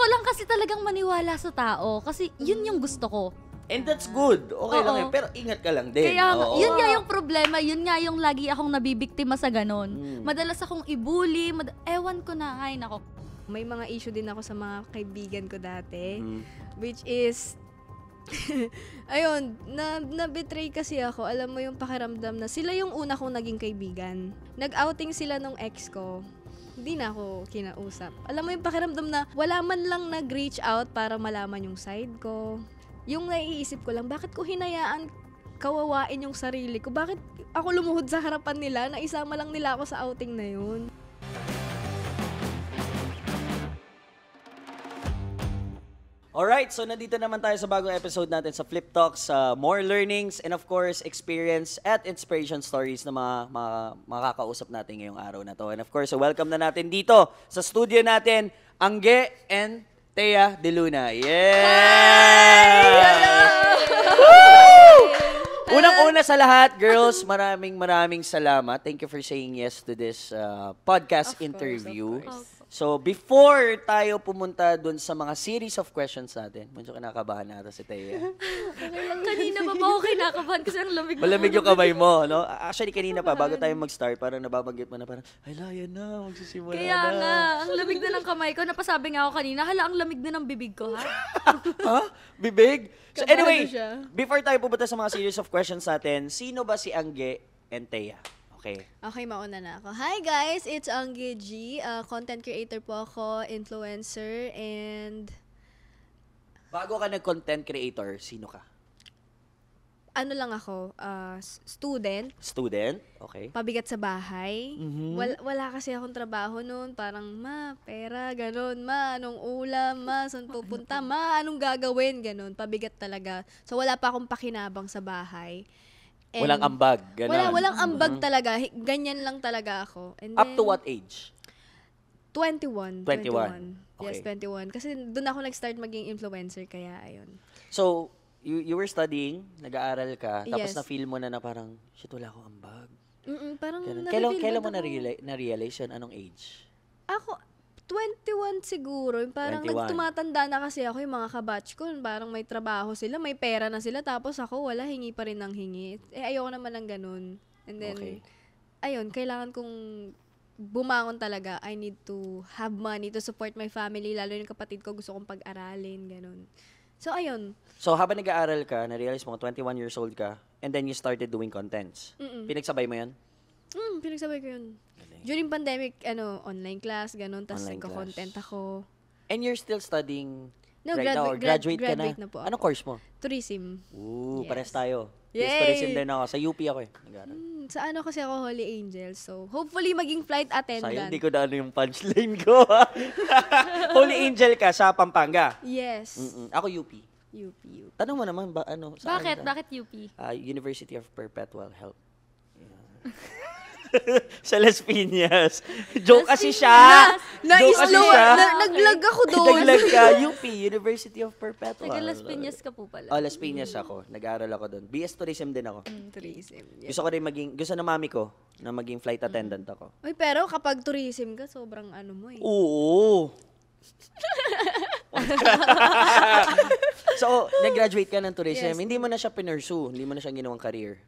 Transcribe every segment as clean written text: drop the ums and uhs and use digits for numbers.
ko lang kasi talagang maniwala sa tao. Kasi yun yung gusto ko. And that's good. Okay lang yun. Pero ingat ka lang din. Kaya yun nga yung problema. Yun nga yung lagi akong nabibiktima sa ganon. Madalas akong ibuli. Ewan ko na. Ay, nako. May mga issue din ako sa mga kaibigan ko dati. Which is, ayun, na-betray kasi ako. Alam mo yung pakiramdam na sila yung una kong naging kaibigan. Nag-outing sila nung ex ko. Hindi na ako kinausap. Alam mo yung pakiramdam na wala man lang nag-reach out para malaman yung side ko. Yung naiisip ko lang, bakit ko hinayaan kawawain yung sarili ko? Bakit ako lumuhod sa harapan nila na isama lang nila ako sa outing na yun? Alright, so nandito naman tayo sa bagong episode natin sa Flip Talks. More learnings and of course, experience at inspiration stories na makakausap natin ngayong araw na to. And of course, welcome na natin dito sa studio natin, Angge and Thea De Luna. Yes! Unang-una sa lahat, girls, maraming salamat. Thank you for saying yes to this podcast interview. So, before tayo pumunta dun sa mga series of questions natin, medyo kinakabahan natin si Thea. Kanina pa ako kinakabahan kasi ang lamig. Malamig yung kamay mo, no? Actually, kanina pa, bago tayo mag-start, parang nababanggit mo na parang, ay, layan na, magsisimula Kaya na. nga, ang lamig na ng kamay ko. Napasabi nga ako kanina, hala, ang lamig na ng bibig ko, ha? Ha? Bibig? So anyway, siya. before tayo pupunta sa mga series of questions natin, sino ba si Angge and Thea? Okay. Okay, mauna na ako. Hi guys, it's Angge G. Content creator po ako, influencer, and Bago ka nag-content creator, sino ka? ano lang ako, student, Student? Okay. pabigat sa bahay. Wala kasi akong trabaho noon. Parang, ma, pera, ganun. Ma, anong ulam? Ma, saan pupunta? Ma, anong gagawin? Ganun. Pabigat talaga. So, wala pa akong pakinabang sa bahay. And Walang ambag, gano'n. Walang ambag talaga. Ganyan lang talaga ako. And Up to what age? 21. 21. Yes, Okay. 21. Kasi doon ako nag-start maging influencer. Kaya, ayun. So, you were studying, nag-aaral ka, tapos Yes. na-feel mo na parang, shit, wala akong ambag. Parang Ganun. na-reveal Kailan mo ba't ako? na-realize yun? Anong age? Ako, 21 siguro. Parang 21. tumatanda na kasi ako, yung mga kabatch ko. Parang may trabaho sila, may pera na sila. Tapos ako, wala, hingi pa rin ng hingi. Ayoko naman ng ganun. And then, Okay. ayun, kailangan kong bumangon talaga. I need to have money to support my family. Lalo yung kapatid ko, gusto kong pag-aralin, ganun. So, ayun. So, habang nag-aaral ka, na-realize mo, 21 years old ka, and then you started doing contents. Pinagsabay mo yun? Pinagsabay ko yun. During pandemic, online class, ganun. Tapos Online nagko-content class. ako. And you're still studying No, right now, or graduate ka na? graduate na po ako. Anong course mo? Tourism. Ooh, Yes. pares tayo. Yay! Yes, tourism din ako. Sa UP ako eh. Nag-aaral. Sa ano kasi ako, Holy Angel. So, hopefully maging flight Sayang, attendant. hindi ko na ano yung punchline ko. Holy Angel ka sa Pampanga. Yes. Ako UP. UP. Tanong mo naman, saan Bakit? ka? Bakit UP? University of Perpetual Help. Yeah. Sa Las Piñas. Joke kasi siya. Joke kasi siya. Naglag ako doon. Naglag ka. UP, University of Perpetual. Taga Las Piñas ka po pala. Oh, Las Piñas ako. Nag-aaral ako doon. BS Tourism din ako. Tourism. Yes. Gusto ko rin gusto na mami ko na maging flight attendant ako. Uy, pero kapag tourism ka, sobrang ano mo eh. Oo. So, nag-graduate ka ng tourism. Yes. Hindi mo na siya pinursue. Hindi mo na siya ginawang career.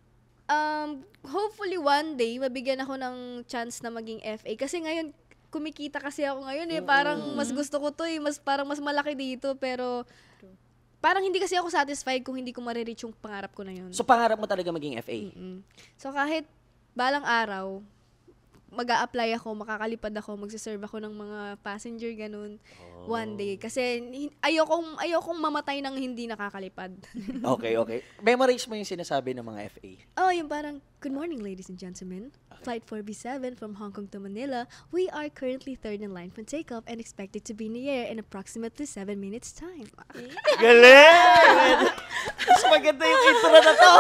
Hopefully one day, mabigyan ako ng chance na maging FA. Kasi ngayon, kumikita kasi ako ngayon eh. Parang mas gusto ko to eh. Parang mas malaki dito. Pero parang hindi kasi ako satisfied kung hindi ko marireach yung pangarap ko na yun. So, pangarap mo talaga maging FA? So kahit balang araw, mag-a-apply ako, makakalipad ako, magsiserve ako ng mga passenger, ganun, one day. Kasi ayokong mamatay ng hindi nakakalipad. Okay. Memorize mo yung sinasabi ng mga FA. Yung parang, good morning ladies and gentlemen. Flight 4B7 from Hong Kong to Manila. We are currently third in line for takeoff and expected to be in the air in approximately 7 minutes time. Galing! Mas maganda yung intro na to.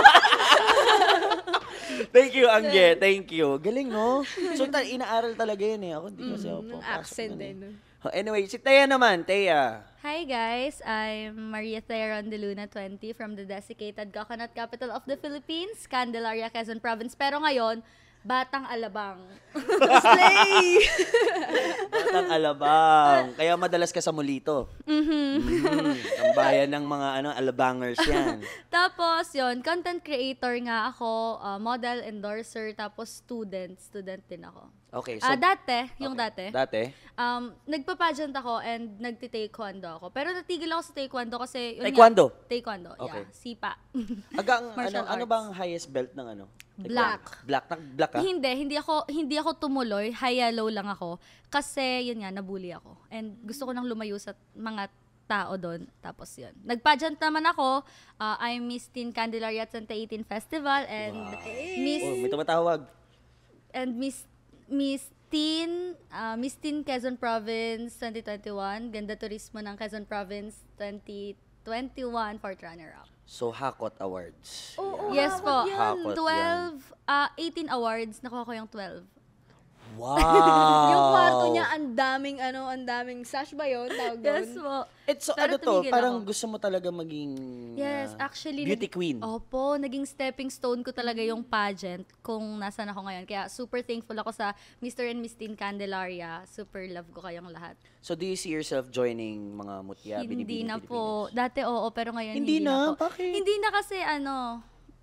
Thank you, Angge. Thank you. Galing, no? So, inaaral talaga yun eh. Ako, hindi kasi ako Ng papasok accent nun eh. din. Anyway, si Thea naman. Thea. Hi guys, I'm Maria Thea Rondeluna 20 from the desiccated coconut capital of the Philippines, Candelaria, Quezon Province. Pero ngayon, Batang Alabang. Slay! Batang Alabang. Kaya madalas ka sa Mulito. Ang bayan ng mga Alabangers yan. Tapos, yon content creator nga ako, model, endorser, tapos student din ako. Okay, so... Dati, Dati? nagpa-pageant ako and nagti-taekwondo ako. Pero natigil ako sa taekwondo kasi... Taekwondo? Taekwondo, Okay. yeah. Sipa. Ano Martial bang highest belt ng Black. Black ka? Hindi ako tumuloy, high yellow lang ako kasi yun nga nabully ako. And gusto ko nang lumayo sa mga tao doon. Tapos yun. Nag-pageant naman ako. I'm Miss Teen Candelaria at Santa 18 Festival and May tumatawag. Miss Teen Quezon Province 2021, Ganda Turismo ng Quezon Province 2021, fourth runner-up. So, Hakot Awards. Oo, Yes po. Hakot 18 awards. Nakuha ko yung 12. Wow! Yung kwarto niya, ang daming sash ba yun? Tawag doon? Yes po. It's Pero tumigil parang ako. gusto mo talaga maging Yes, actually. beauty queen. Opo, naging stepping stone ko talaga yung pageant kung nasan ako ngayon. Kaya super thankful ako sa Mr. and Miss Teen Candelaria. Super love ko kayong lahat. So, do you see yourself joining mga mutya, Hindi Binibining na po. Pilipinas? Dati oo, pero ngayon Hindi hindi na? po. Bakit? Hindi na kasi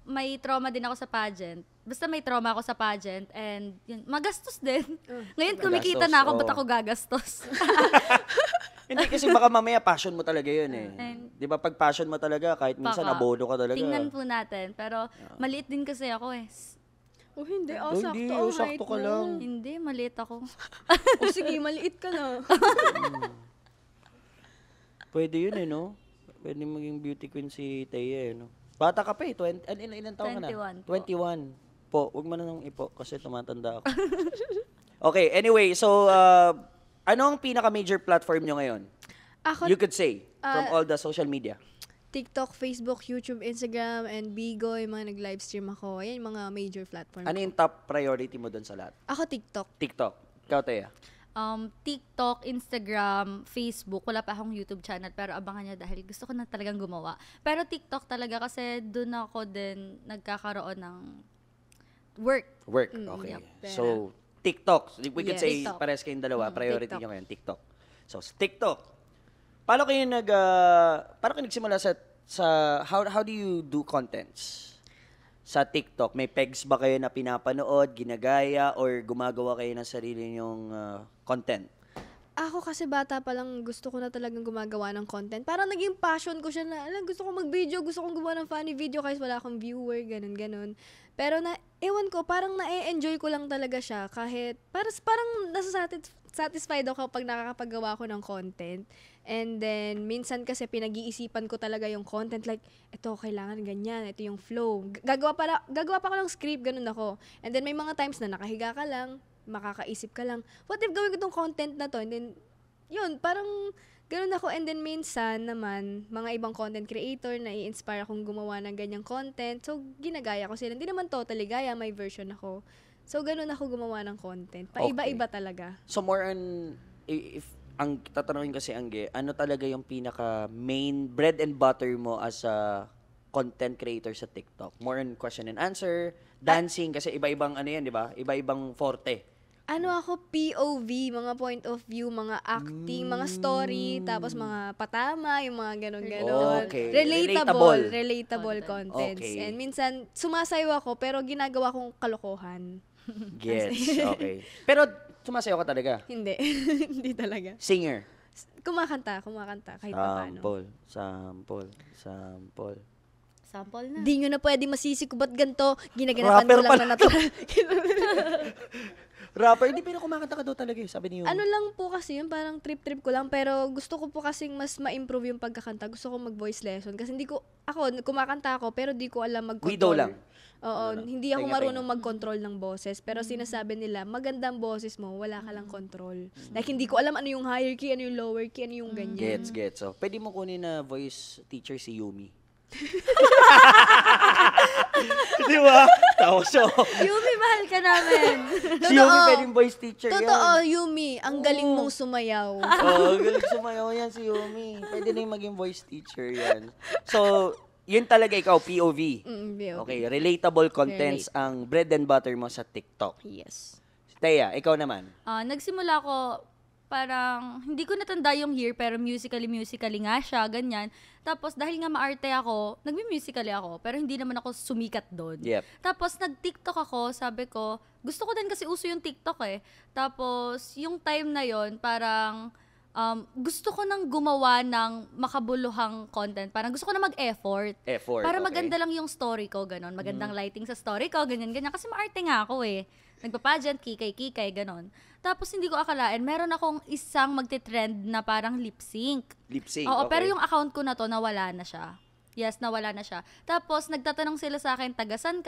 may trauma din ako sa pageant. Basta may trauma ako sa pageant and yun, magastos din. Ngayon kumikita na ako, Magastos, ba't ako gagastos? Hindi kasi baka mamaya passion mo talaga yun eh. And- Di ba pag passion mo talaga, kahit minsan Baka. abono ka talaga. Tingnan po natin. Pero maliit din kasi ako eh. Oh, hindi. Oh, Oh, sakto hindi. ang Oh, sakto height ka mo. lang. Hindi, maliit ako. O sige, maliit ka na. Pwede yun eh, no? Pwede maging beauty queen si Taya eh, no? Bata ka pa eh. Ilan taon ka na? 21 po. 21. Po, huwag mo na nang ipo kasi tumatanda ako. Okay, anyway, so, ano ang pinaka-major platform nyo ngayon? Ako, You could say, from all the social media. TikTok, Facebook, YouTube, Instagram, and Bigo, yung mga nag-livestream ako. Ayan yung mga major platform. Ano yung top priority mo doon sa lahat? Ako, TikTok. TikTok. Ikaw, Taya? TikTok, Instagram, Facebook. Wala pa akong YouTube channel pero abangan nyo dahil gusto ko na talagang gumawa. Pero TikTok talaga kasi doon ako din nagkakaroon ng work. Work, okay. Yup, pera. So, TikTok. We could Yes. say, TikTok. pares kayong dalawa, priority TikTok. nyo ngayon, TikTok. So, sa TikTok. Paano kayo nagsimula how do you do contents? Sa TikTok, may pegs ba kayo na pinapanood, ginagaya, or gumagawa kayo ng sarili nyong content? Ako kasi bata pa lang gusto ko na talagang gumagawa ng content. Parang naging passion ko siya na, gusto ko mag-video, gusto kong gumawa ng funny video kahit wala akong viewer, ganun. Pero ewan ko, parang na-enjoy ko lang talaga siya kahit, parang satisfied ako kapag nakakapagawa ko ng content. And then, minsan kasi pinag-iisipan ko talaga yung content, like, ito, kailangan ganyan, ito yung flow. Gagawa pa ako ng script, ganun ako. And then, may mga times na nakahiga ka lang, makakaisip ka lang, what if gawin ko itong content na to? And then, yun, parang ganun ako. And then, minsan naman, mga ibang content creator na i-inspire akong gumawa ng ganyang content. So, ginagaya ko sila. Hindi naman totally gaya, may version ako. So, ganun ako gumawa ng content. Paiba-iba talaga. So, more on, if ang tatanungin kasi, Angge, ano talaga yung pinaka main bread and butter mo as a content creator sa TikTok? More on question and answer, dancing, kasi iba-ibang ano yan, di ba? Iba-ibang forte. Ano ako, POV, mga point of view, mga acting, mga story, tapos mga patama, yung mga ganon-ganon. Okay. Relatable contents. Okay. And minsan, sumasayaw ako, pero ginagawa kong kalokohan. Gets, okay. Pero sumasayaw ka talaga? Hindi. Hindi talaga. Singer? Kumakanta, kahit pa paano. Sample. Sample na. Di nyo na pwede masisi ko ba't ganito, ginaganapan Rapper ko lang pala. na natural. Rapper? Hindi, pero kumakanta ka daw talaga eh, sabi niyo. Ano lang po kasi yun, parang trip-trip ko lang, pero gusto ko po kasing mas ma-improve yung pagkakanta. Gusto ko mag-voice lesson kasi kumakanta ako, pero di ko alam mag-control. Widow lang. Oo, hindi ako Tenga-tenga. marunong mag-control ng boses. Pero sinasabi nila, magandang boses mo, wala ka lang control. Like, hindi ko alam ano yung higher key, ano yung lower key, ano yung ganyan. Gets. So, pwede mo kunin na voice teacher si Yumi. Di ba? Tapos so, Yumi, mahal ka namin. si Yumi pwedeng voice teacher Totoo, yan. Yumi, ang galing mong sumayaw. Oo, galing sumayaw yan si Yumi. Pwede na yung maging voice teacher yan. So, yun talaga ikaw, POV. BOV. Okay, relatable contents ang bread and butter mo sa TikTok. Yes. Thea, ikaw naman. Nagsimula ako, parang, hindi ko natanda yung year, pero musically nga siya, ganyan. Tapos, dahil nga maarte ako, nagmi-musically ako, pero hindi naman ako sumikat doon. Yep. Tapos, nag-TikTok ako, sabi ko, gusto ko din kasi uso yung TikTok eh. Tapos, yung time na yon parang, gusto ko nang gumawa ng makabuluhang content. Parang gusto ko na mag-effort. Para okay. maganda lang yung story ko, ganon. Magandang lighting sa story ko, ganyan. Kasi maarte nga ako eh. Nagpa-pageant, kikay, ganon. Tapos hindi ko akalain, meron akong isang magte-trend na parang lip-sync. Lip-sync, Oo, okay. pero yung account ko na to, nawala na siya. Yes, nawala na siya. Tapos, nagtatanong sila sa akin, tagasan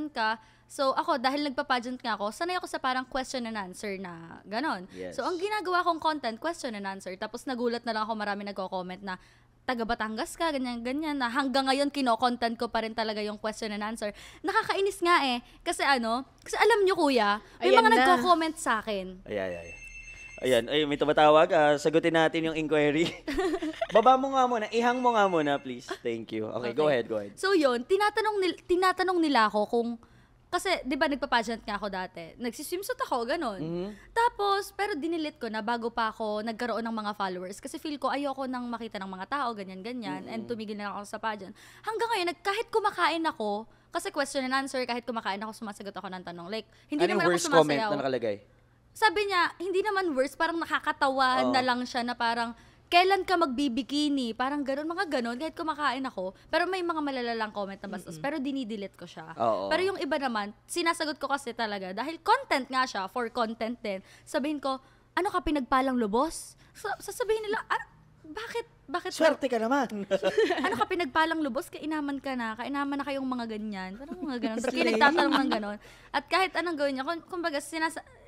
ka. So, ako, dahil nagpa-pageant nga ako, sanay ako sa parang question and answer na ganon. Yes. So, ang ginagawa kong content, question and answer. Tapos, nagulat na lang ako, marami nagko-comment na, taga Batangas ka, ganyan, na hanggang ngayon kino-content ko pa rin talaga yung question and answer. Nakakainis nga eh. Kasi alam nyo kuya, may Ayan mga na. nagko-comment sa akin. Ayan, may tumatawag. Sagutin natin yung inquiry. Baba mo nga muna. Ihang mo nga muna, please. Thank you. Okay, go ahead. So yun, tinatanong nila ako kung, kasi di ba nagpa-pageant nga ako dati, nagsiswimsuit ako, ganon. Tapos, pero dinilit ko na bago pa ako nagkaroon ng mga followers. Kasi feel ko ayoko nang makita ng mga tao, ganyan, and tumigil na ako sa pageant. Hanggang ngayon, kahit kumakain ako, kasi question and answer, kahit kumakain ako, sumasagot ako ng tanong. Like, hindi Ano yung naman ako worst sumasayaw. comment na nakalagay? Sabi niya, hindi naman worse, parang nakakatawa na lang siya na parang, kailan ka magbibikini? Parang gano'n, mga gano'n, kahit kumakain ako. Pero may mga malalalang comment na bastos, pero dinidelete ko siya. Oo. Pero yung iba naman, sinasagot ko kasi talaga, dahil content nga siya, for content din, sabihin ko, ano ka, pinagpalang lubos? Sasabihin nila, bakit? Swerte ka naman. Ano ka, pinagpalang lubos? Kainaman na kayong mga ganyan. Parang mga ganun. Ba't kayo nagtatanong ng ganun? At kahit anong gawin niya, kumbaga,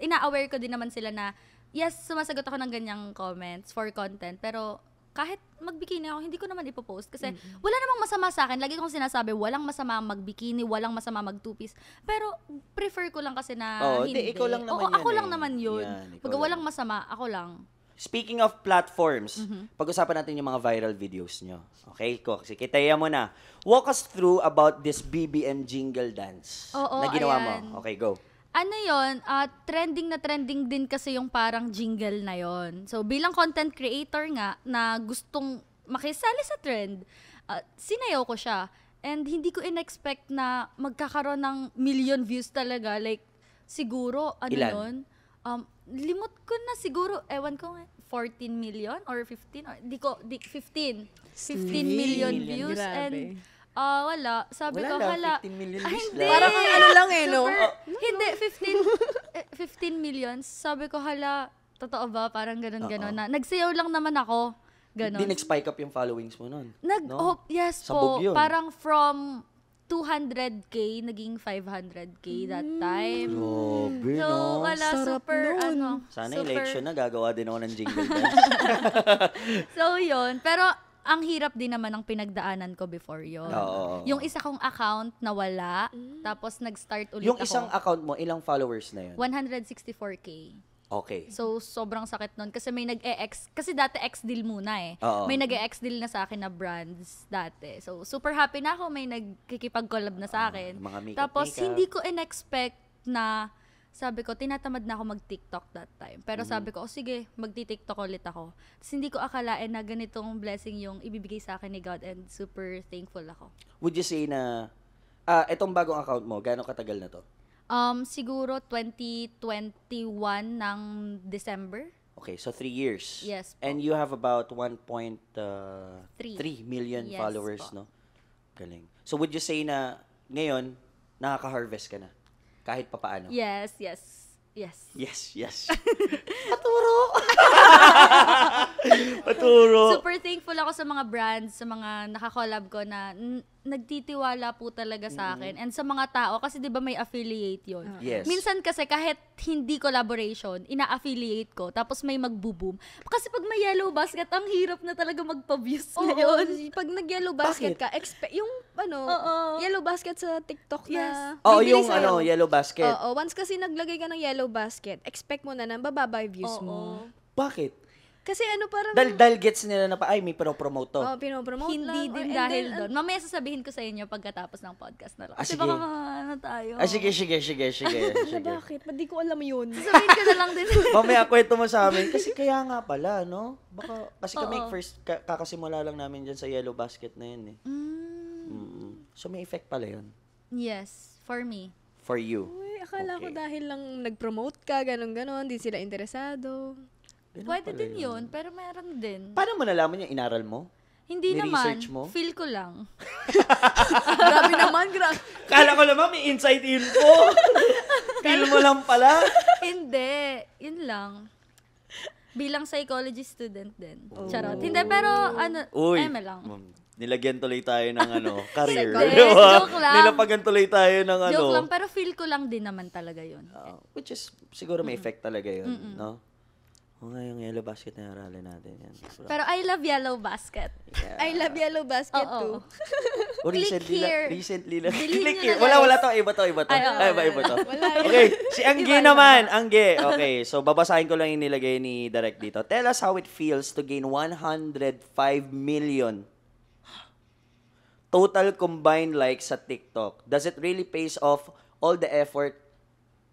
ina-aware ko din naman sila na, yes, sumasagot ako ng ganyang comments for content, pero kahit magbikini ako, hindi ko naman ipopost kasi wala namang masama sa akin. Lagi kong sinasabi, walang masama magbikini, walang masama mag-two-piece. Pero prefer ko lang kasi na hindi. Ikaw lang naman Oo, yan ako lang naman yun. Yan, Pag walang masama, ako lang. Speaking of platforms, pag-usapan natin yung mga viral videos nyo. Okay? Kasi kitaya mo na. Walk us through about this BBM jingle dance Oo, na ginawa ayan. mo. Okay, go. Ano yun, trending din kasi yung parang jingle na yon. So, bilang content creator nga, na gustong makisali sa trend, sinayaw ko siya. And hindi ko in-expect na magkakaroon ng million views talaga. Like, siguro, Ilan? yun? Limot ko na siguro, ewan ko nga, 14 million or 15? Or, 15. 15 million views. Grabe. And, wala. Sabi ko, hala. 15 million Ah, views hindi. lang. Parang ano lang eh, no? Hindi, 15 millions. Sabi ko, hala, totoo ba? Parang ganun-ganon na. Nagsayaw lang naman ako. Ganon. Hindi nag-spike up yung followings mo nun. Yes Sabog po. yun. Parang from 200K, naging 500K that time. Grabe, So, no? wala, Sarap super, nun. Sana super- election na, gagawa din ako ng jingle dance. So, yun. Pero, ang hirap din naman ng pinagdaanan ko before yun. Oo. Yung isa kong account nawala, tapos nag-start ulit Yung ako. isang account mo, ilang followers na yun? 164K. Okay. So, sobrang sakit nun. Kasi may nag-e-ex. Kasi dati ex-deal muna eh. Oo. May nag-e-ex-deal na sa akin na brands dati. So, super happy na ako. May nagkikipag-collab na sa akin. mga makeup, Tapos, makeup. hindi ko in-expect na, sabi ko, tinatamad na ako mag-TikTok that time. Pero sabi ko, sige, magti-TikTok ulit ako. Tapos, hindi ko akalain na ganitong blessing yung ibibigay sa akin ni God and super thankful ako. Would you say na, etong bagong account mo, gaano katagal na to? Siguro 2021 ng December. Okay, so 3 years. Yes po. And you have about 1.3 million Yes followers, po. no? Galing. So would you say na ngayon, nakaka-harvest ka na? Kahit papaano? Yes. Yes. Paturo. Super thankful ako sa mga brands, sa mga nakakollab ko na nagtitiwala po talaga sa akin. And sa mga tao, kasi di ba may affiliate yun. Yes. Minsan kasi kahit hindi collaboration, ina-affiliate ko, tapos may magbo-boom. Kasi pag may yellow basket, ang hirap na talaga magpa-views ngayon. Pag nag-yellow basket ka, yung Oo. yellow basket sa TikTok na Oh, bibili yung sa'yo. yellow basket. Oo, once kasi naglagay ka ng yellow basket, expect mo na bababa yung views mo. Bakit? Kasi parang... Dahil gets nila na ay, may pinopromote to. pinopromote Hindi lang. din dahil doon. Mamaya sasabihin ko sa inyo pagkatapos ng podcast na lang. Kasi sige. baka tayo. Sige. Bakit? Ba't di ko alam yun? Sasabihin ko na lang din. Mamaya kwento mo sa amin. Kasi kaya nga pala, no? Kasi kami Oo. first, kakasimula lang namin dyan sa Yellow Basket na yun eh. So may effect pala yun. Yes, for me. For you. Uy, akala ko Okay. dahil lang nag-promote ka, ganon, di sila interesado. Ganun Pwede pala din yun, pero meron din. Paano mo nalaman yung inaral mo? Hindi Ni-research naman, mo? feel ko lang. Grabe naman, Kala ko naman may inside info. Feel mo lang pala. Hindi, yun lang. Bilang psychology student din. Charot. Hindi, pero Uy, eme lang. nilagyan tuloy tayo ng career. Hindi, Diba? joke lang. Nilapagan tuloy tayo ng Joke lang, pero feel ko lang din naman talaga yun. Which is, siguro may effect talaga yun, no? O nga, yung Yellow Basket na aralin natin yan. Pero I love Yellow Basket. I love Yellow Basket Oo. too. O, recently here. lang. Bilhin Click nyo here. na, Wala guys. to. Iba to. Ay, oo. Iba to. Wala yun. Okay, si Angge naman. Angge. Okay, so babasahin ko lang yung nilagay ni Direk dito. Tell us how it feels to gain 105 million total combined likes sa TikTok. Does it really pays off all the effort,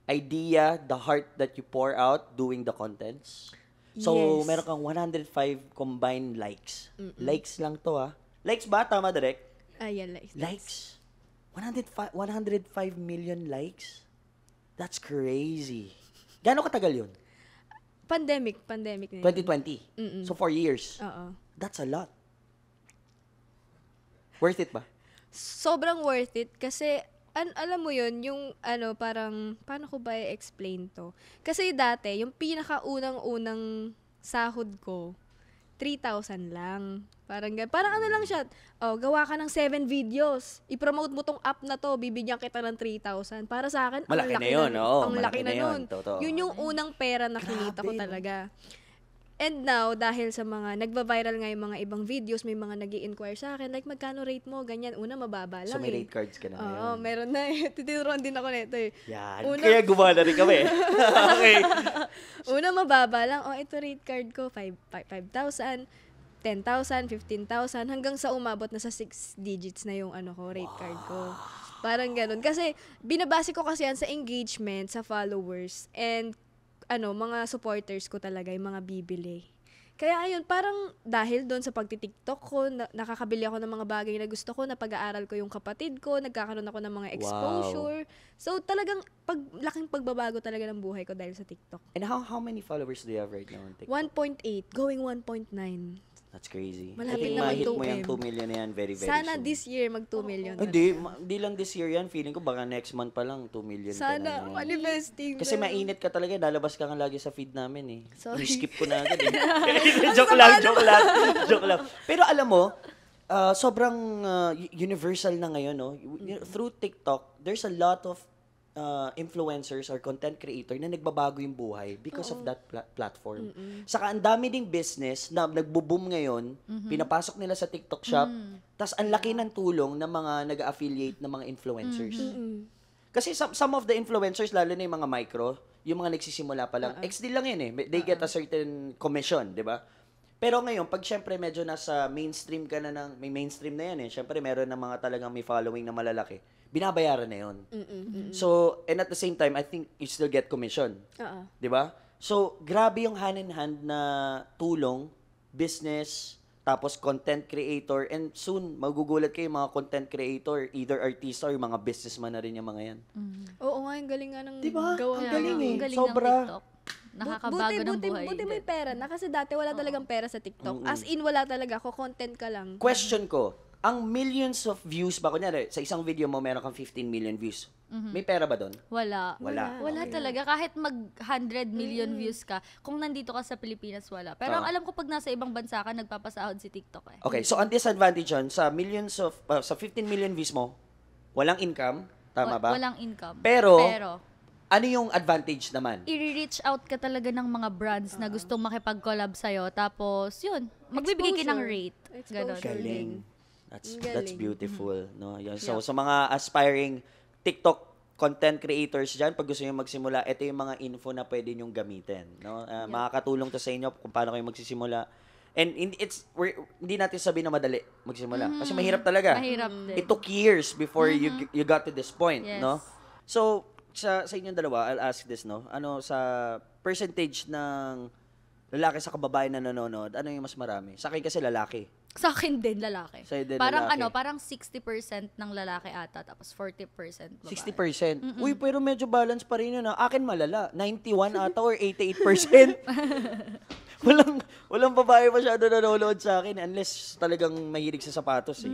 idea, the heart that you pour out doing the contents? So, Yes. meron kang 105 combined likes. Likes lang to, Likes ba? Tama, Direk? Ayan, likes. Likes. 105 million likes? That's crazy. Gaano katagal yun? Pandemic na yun. 2020. So, 4 years. Oo. That's a lot. Worth it ba? Sobrang worth it kasi alam mo yun, yung parang, paano ko ba i-explain to? Kasi dati, yung pinakaunang-unang sahod ko, 3,000 lang. Parang lang siya, gawa ka ng 7 videos. I-promote mo tong app na to, bibigyan kita ng 3,000. Para sa akin, Malaki ang na laki yun, oo. Ang Malaki laki na na yun, nun. totoo. Yun yung unang pera na kinita ko Grabe, no? talaga. And now, dahil sa mga, nagba-viral nga yung mga ibang videos, may mga nag inquire sa akin, like, magkano rate mo? Ganyan, una, mababa lang So, may rate cards ka na ngayon. Oo, meron na eh. Titiruan din ako nito eh. Yan. Una- Kaya gumana rin kami. Okay. Una, mababa lang. Ito rate card ko, 5,000, 10,000, 15,000, hanggang sa umabot na sa 6 digits na yung rate card ko. Parang ganun. Kasi, binabase ko kasi yan sa engagement, sa followers, and mga supporters ko talaga, yung mga bibili. Kaya ayun, parang dahil doon sa pagti-TikTok ko, nakakabili ako ng mga bagay na gusto ko, napag-aaral ko yung kapatid ko, nagkakaroon ako ng mga exposure. So talagang laking pagbabago talaga ng buhay ko dahil sa TikTok. And how many followers do you have right now on TikTok? 1.8, going 1.9. That's crazy. Malapit I think na ma-hit mo 2M. yung 2 million na yan very, very Sana soon. this year mag 2 million. Hindi lang this year yan. Feeling ko baka next month pa lang 2 million ka Sana, na. manifesting. Kasi mainit ka talaga, lalabas ka nga lagi sa feed namin eh. Sorry. I-skip ko na agad eh. joke lang. Pero alam mo, sobrang universal na ngayon, no? Through TikTok, there's a lot of influencers or content creator na nagbabago yung buhay because of that platform. Saka ang dami ding business na nagbo-boom ngayon, pinapasok nila sa TikTok shop, tas ang laki ng tulong ng mga nag-affiliate ng mga influencers. Kasi some of the influencers, lalo na yung mga micro, yung mga nagsisimula pa lang, XD lang yun eh. They get a certain commission, di ba? Pero ngayon, pag syempre medyo nasa mainstream ka na may mainstream na yan eh. Syempre meron na mga talagang may following na malalaki. Binabayaran na yun. So, and at the same time, I think you still get commission. Di ba? So, grabe yung hand in hand na tulong, business, tapos content creator, and soon, magugulat kayo mga content creator, either artista or mga businessman na rin yung mga yan. Oo nga, yung galing nga ng Diba? gawang Ang galing eh. Ang galing Sobra. ng TikTok. Nakakabago ng buhay. Buti may pera na kasi dati wala talagang pera sa TikTok. As in, wala talaga. Content ka lang. Question ko, ang millions of views ba, kunyari, sa isang video mo, meron kang 15 million views. May pera ba doon? Wala. Wala. Wala Okay. talaga. Kahit mag 100 million views ka, kung nandito ka sa Pilipinas, wala. Pero ang alam ko pag nasa ibang bansa ka, nagpapasahod si TikTok eh. Okay, so ang disadvantage yun, sa sa 15 million views mo, walang income, tama ba? Walang income. Pero, ano yung advantage naman? i-reach out ka talaga ng mga brands na gustong makipag-collab sa'yo. Tapos, yun, magbibigay ka ng rate. Ganon. Galing. That's Galing. beautiful, no? Yun. So sa mga aspiring TikTok content creators dyan, pag gusto nyo magsimula, ito yung mga info na pwede nyong gamitin. No? Makakatulong to sa inyo kung paano kayo magsisimula. And hindi natin sabihin na madali magsimula. Kasi mahirap talaga. Mahirap din. It took years before you got to this point, Yes. no? So, sa inyong dalawa, I'll ask this, no? Ano sa percentage ng lalaki sa kababae na nanonood, ano yung mas marami? Sa akin kasi lalaki. Sa akin din, lalaki. Sa'yo din, Parang lalaki. parang 60% ng lalaki ata, tapos 40% babae. 60%. Uy, pero medyo balance pa rin yun. Akin malala. 91 ata or 88%. walang babae masyado nanonood sa akin unless talagang mahilig sa sapatos eh.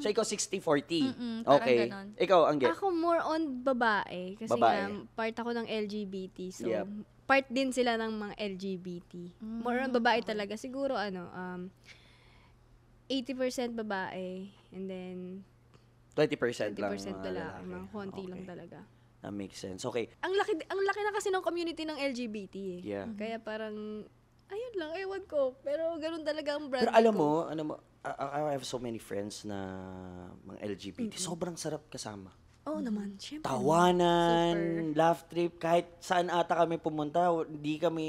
So, ikaw 60-40. parang Okay. ganon. Ikaw, Angge. Ako more on babae. Kasi Babae. nga, part ako ng LGBT. So, Yep. part din sila ng mga LGBT. More on babae talaga. Siguro, 80% babae. And then, 20% lang. 20% mga lalaki. Mga konti lang Okay. talaga. That makes sense. Okay. Ang laki na kasi ng community ng LGBT eh. Yeah. Kaya parang, ayun lang, ewan ko. Pero ganun talaga ang brand Pero alam ko. mo, I have so many friends na mga LGBT. Sobrang sarap kasama. Oo naman, syempre. Tawanan, laugh trip, kahit saan ata kami pumunta, hindi kami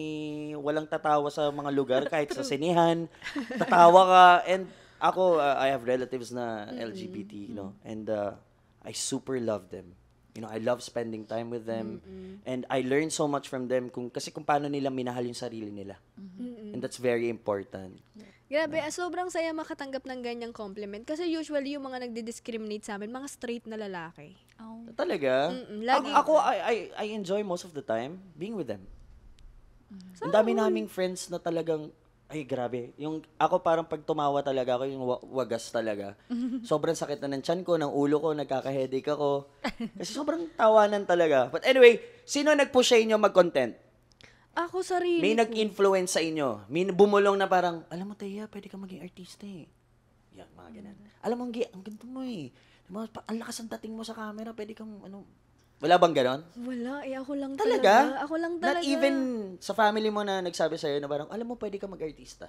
walang tatawa sa mga lugar, kahit sa sinehan, tatawa ka. And ako, I have relatives na LGBT, you know, and I super love them. You know, I love spending time with them, and I learn so much from them kasi kung paano nila minahal yung sarili nila. And that's very important. Grabe, sobrang saya makatanggap ng ganyang compliment. Kasi usually yung mga nagdi-discriminate sa amin, mga straight na lalaki. Oh. Talaga? Lagi. Ako, I enjoy most of the time being with them. Ang dami naming friends na talagang, ay grabe, yung ako parang pag tumawa talaga ako, yung wagas talaga. Sobrang sakit na ng tiyan ko, ng ulo ko, nagkaka-headache ako. Kasi sobrang tawanan talaga. But anyway, sino nag-push sa inyo mag-content? Ako sarili May ko. nag-influence sa inyo. May bumulong na parang, alam mo, Teya, pwede ka maging artista eh. Yan, mga ganun. Alam mo, ang ganito mo eh. Diba, ang lakas ang dating mo sa camera, pwede kang, wala bang ganon? Wala, ako lang Talaga? talaga. Ako lang talaga. Not even sa family mo na nagsabi sa'yo na parang, alam mo, pwede ka mag-artista.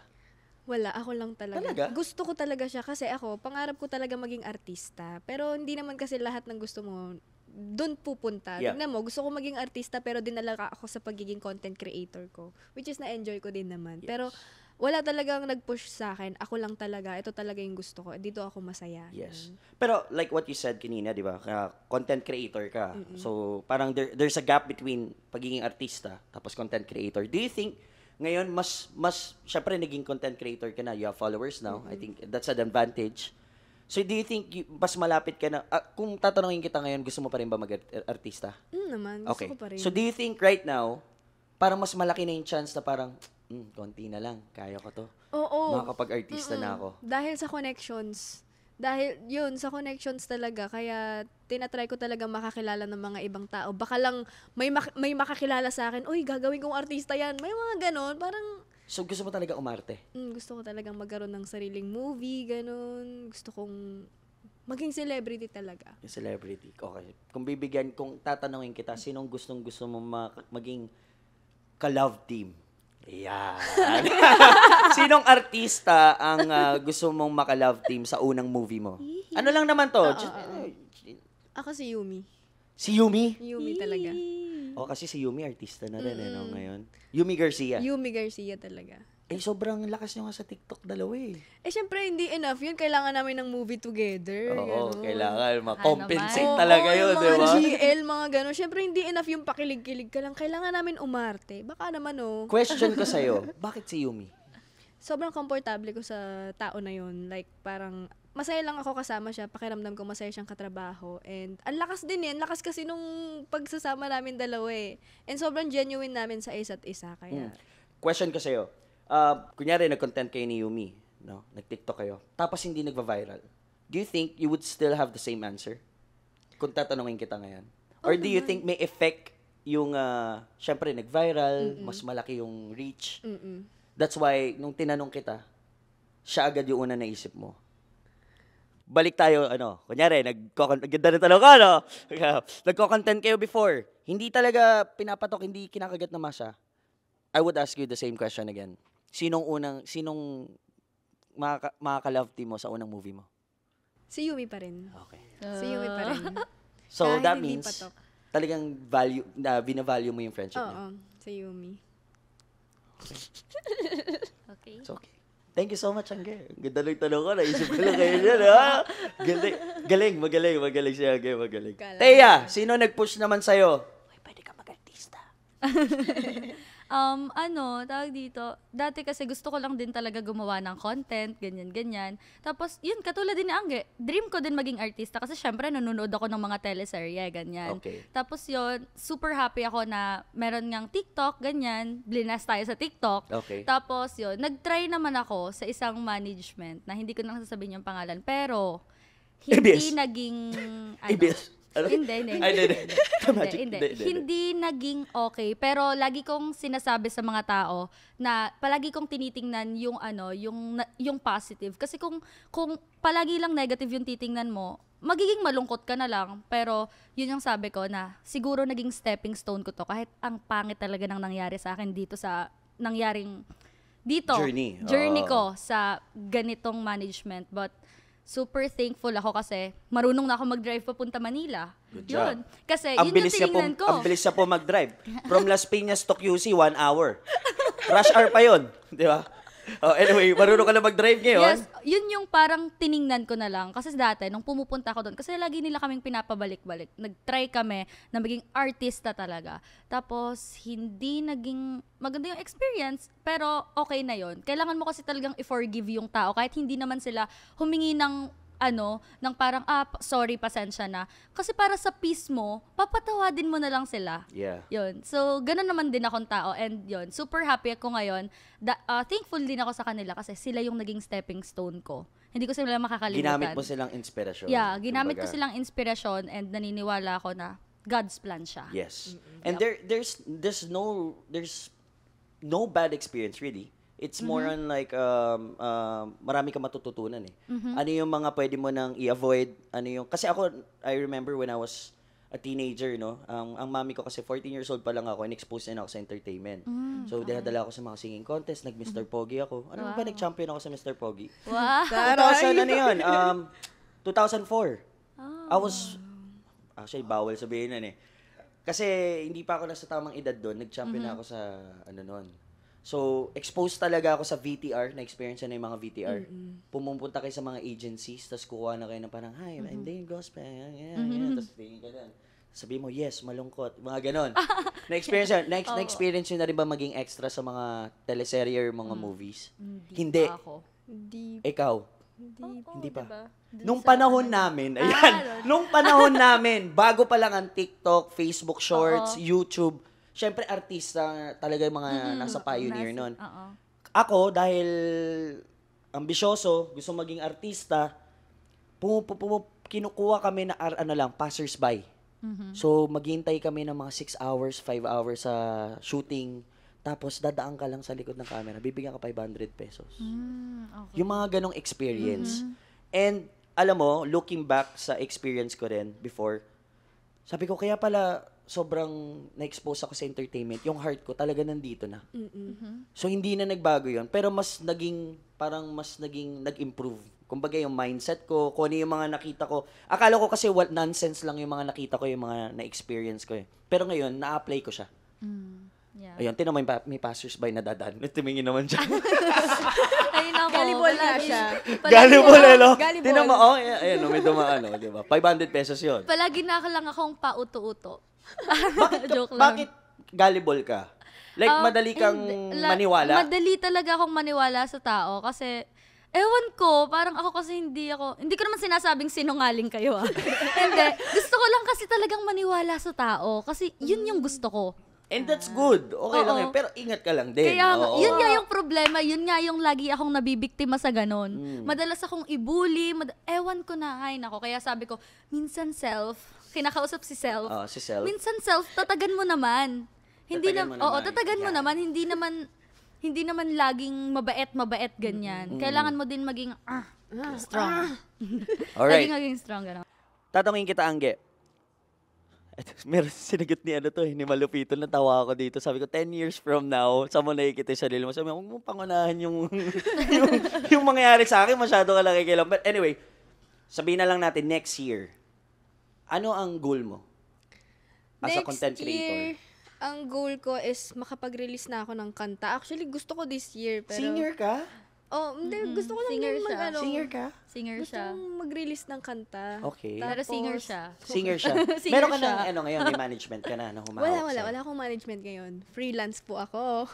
Wala, ako lang talaga. Talaga? Gusto ko talaga siya kasi ako, pangarap ko talaga maging artista. Pero hindi naman kasi lahat ng gusto mo doon pupunta. Yeah. Tignan mo, gusto ko maging artista pero dinala ako sa pagiging content creator ko. Which is na-enjoy ko din naman. Yes. Pero wala talagang nag-push sa akin. Ako lang talaga. Ito talaga yung gusto ko. Dito ako masaya. Yes. Pero like what you said kanina, di ba? Content creator ka. So, parang there's a gap between pagiging artista tapos content creator. Do you think ngayon mas syempre naging content creator ka na, you have followers now. I think that's an advantage. So, do you think mas malapit ka na, kung tatanungin kita ngayon, gusto mo pa rin ba mag-artista? Naman, gusto Okay. ko pa rin. So, do you think right now, parang mas malaki na yung chance na parang, konti na lang, kaya ko to. Oo. Makakapag-artista na ako. Dahil sa connections. Dahil yun, sa connections talaga. Kaya tinatry ko talaga makakilala ng mga ibang tao. Baka lang may makakilala sa akin, uy, gagawin kong artista yan. May mga ganon. Parang, So, gusto mo talaga umarte? gusto ko talagang magkaroon ng sariling movie, ganon. Gusto kong maging celebrity talaga. Yung celebrity. Okay. Kung tatanungin kita, sinong gusto mo maging ka-love team? Yan. Sinong artista ang gusto mong maka-love team sa unang movie mo? Ano lang naman to? Ako si Yumi. Si Yumi? Yumi talaga. Kasi si Yumi artista na rin, ngayon. Yumi Garcia. Yumi Garcia talaga. Sobrang lakas nyo nga sa TikTok dalawa eh. Syempre, hindi enough yun. Kailangan namin ng movie together. Oo, ganon. kailangan ma-compensate Oo, talaga yun, yung di mga ba? GL, mga gano'n. Siyempre, hindi enough yung pakilig-kilig ka lang. Kailangan namin umarte. Baka naman, Question ko sa'yo, bakit si Yumi? Sobrang komportable ko sa tao na yun. Like, parang, masaya lang ako kasama siya. Pakiramdam ko masaya siyang katrabaho. And, ang lakas din yan. Lakas kasi nung pagsasama namin dalawa eh. And sobrang genuine namin sa isa't isa. Kaya, Question ko sa'yo, kunyari nag-content kayo ni Yumi, no? Nag-TikTok kayo, tapos hindi nagva-viral. Do you think you would still have the same answer? Kung tatanungin kita ngayon. Or do you think may effect yung, syempre nag-viral, mas malaki yung reach? That's why, nung tinanong kita, siya agad yung una naisip mo. Balik tayo, kunyari, ganda na tanong ka, nagko-content kayo before. Hindi talaga pinapatok, hindi kinakagat na masya. I would ask you the same question again. Sinong makaka-love team mo sa unang movie mo? si Yumi pa rin. Okay. Si Yumi pa rin. So Kahit that hindi means, patok. talagang binavalue mo yung friendship niya. Oo, sa Yumi. Okay. It's okay. Thank you so much, Angge. Ganda ng tanong ko. Naisip ko lang kayo dyan, ha? Magaling si Angge, magaling. Teya, sino nag-push naman sa'yo? Uy, pwede ka mag-artista. Tawag dito, dati kasi gusto ko lang din talaga gumawa ng content, ganyan. Tapos, yun, katulad din ni Angge, dream ko din maging artista kasi syempre nanonood ako ng mga teleserye, ganyan. Okay. Tapos yun, super happy ako na meron ngang TikTok, ganyan, blinas tayo sa TikTok. Okay. Tapos yun, nag-try naman ako sa isang management na hindi ko na sasabihin yung pangalan, pero hindi ABS. naging, ABS. Ano? Hindi. Ay, Hindi. Hindi naging okay. Pero lagi kong sinasabi sa mga tao na palagi kong tinitingnan yung positive. Kasi kung palagi lang negative yung titingnan mo, magiging malungkot ka na lang. Pero yun yung sabi ko na siguro naging stepping stone ko to. Kahit ang pangit talaga nang nangyari sa akin dito sa nangyaring dito. Journey ko sa ganitong management. But super thankful ako kasi marunong na ako mag-drive papunta Manila. Good Yun. job. Kasi Ang yun yung bilis niya tinignan ko. Ang bilis niya po mag-drive. From Las Piñas to QC, 1 hour. Rush hour pa yun. Di ba? Oh, anyway, marunong ka na mag-drive ngayon. Yes, yun yung parang tiningnan ko na lang. Kasi dati, nung pumupunta ako doon, kasi lagi nila kaming pinapabalik-balik. Nag-try kami na maging artista talaga. Tapos, hindi naging maganda yung experience, pero okay na yon. Kailangan mo kasi talagang i-forgive yung tao kahit hindi naman sila humingi ng ng parang, sorry, pasensya na. Kasi para sa peace mo, papatawadin mo na lang sila. Yeah. Yun. So, ganun naman din akong tao. And yun, super happy ako ngayon. Thankful din ako sa kanila kasi sila yung naging stepping stone ko. Hindi ko sila makakalimutan. Ginamit mo silang inspirasyon. Yeah, ginamit ko silang inspirasyon and naniniwala ako na God's plan siya. Yes. And there's no bad experience really. It's more on like marami ka matututunan eh. Ano yung mga pwede mo nang i-avoid? Kasi ako I remember when I was a teenager, no. Ang mami ko kasi 14 years old pa lang ako and exposed na ako sa entertainment. So dinadala ako sa mga singing contest, nag-Mr. Pogi ako. Ba nag-champion ako sa Mr. Pogi? Wow. 2004. I was actually bawal sabihin nun eh. Kasi hindi pa ako nasa tamang edad doon, nag-champion na ako sa noon. So, exposed talaga ako sa VTR, na-experience na yung mga VTR. Pumupunta kayo sa mga agencies, tapos kukuha na kayo ng parang, hi, I'm Dane Gospel, tapos tingin ka doon. Sabi mo, yes, malungkot, mga ganon. Na-experience yun. Na-experience yun na rin ba maging extra sa mga teleserye or mga movies? Hindi. Pa ako. Ikaw? Hindi pa. Diba? Nung panahon namin, nung panahon namin, bago pa lang ang TikTok, Facebook Shorts, YouTube, syempre, artista talaga yung mga nasa pioneer nun. Ako, dahil ambisyoso, gusto maging artista, kinukuha kami na passers-by. So, maghintay kami ng mga 6 hours, 5 hours sa shooting. Tapos, dadaan ka lang sa likod ng camera. Bibigyan ka 500 pesos. Okay. Yung mga ganong experience. And, alam mo, looking back sa experience ko rin before, sabi ko, kaya pala, sobrang na-expose ako sa entertainment, yung heart ko talaga nandito na. So, hindi na nagbago yun. Pero mas naging nag-improve. Kumbaga yung mindset ko, kung ano yung mga nakita ko. Akala ko kasi nonsense lang yung mga nakita ko, yung mga na-experience ko eh. Pero ngayon, na-apply ko siya. Yeah. Ayun, tinan mo may passers-by na dadaan. Tumingin naman siya. Ay, nako. Galibol na siya. Galibol, no? Galibol. Tinan mo, ayan, may dumaan, di ba? 500 pesos yun. Palagi na lang akong pauto-uto. Joke lang. Bakit gullible ka? Like, madali kang maniwala? Madali talaga akong maniwala sa tao kasi, ewan ko, parang ako kasi hindi ko naman sinasabing sinungaling kayo Hindi. Gusto ko lang kasi talagang maniwala sa tao kasi yun yung gusto ko. And that's good. Okay lang yun. Pero ingat ka lang din. Kaya yun nga yung problema, yun nga yung lagi akong nabibiktima sa ganon. Madalas akong ibuli, ewan ko na, ay nako. Kaya sabi ko, minsan kinakausap si self. Si self. Minsan self, tatagan mo naman. Tatagan mo naman. Hindi naman laging mabait ganyan. Kailangan mo din maging strong. Alright. Laging maging strong gano'n. Tatanungin kita, Angge. Meron sinagot ni Malupito, natawa ako dito. Sabi ko, 10 years from now, saan mo nakikita yung sarili mo? Sabi ko, huwag mo pangunahan yung mangyayari sa akin, masyado ka lang kikilam. But anyway, sabihin na lang natin, next year, ano ang goal mo? as a content creator? Ang goal ko is makapag-release na ako ng kanta. Actually, gusto ko this year, pero... Singer ka? Oh, hindi. Gusto ko lang Singer din siya. mag-ano. Singer ka? Singer Gusto siya. kong mag-release ng kanta. Okay. Pero singer Tapos- siya. Singer siya. Singer Meron ka siya. ng ano ngayon, may management ka na humahawak Wala sa'yo. akong management ngayon. Freelance po ako.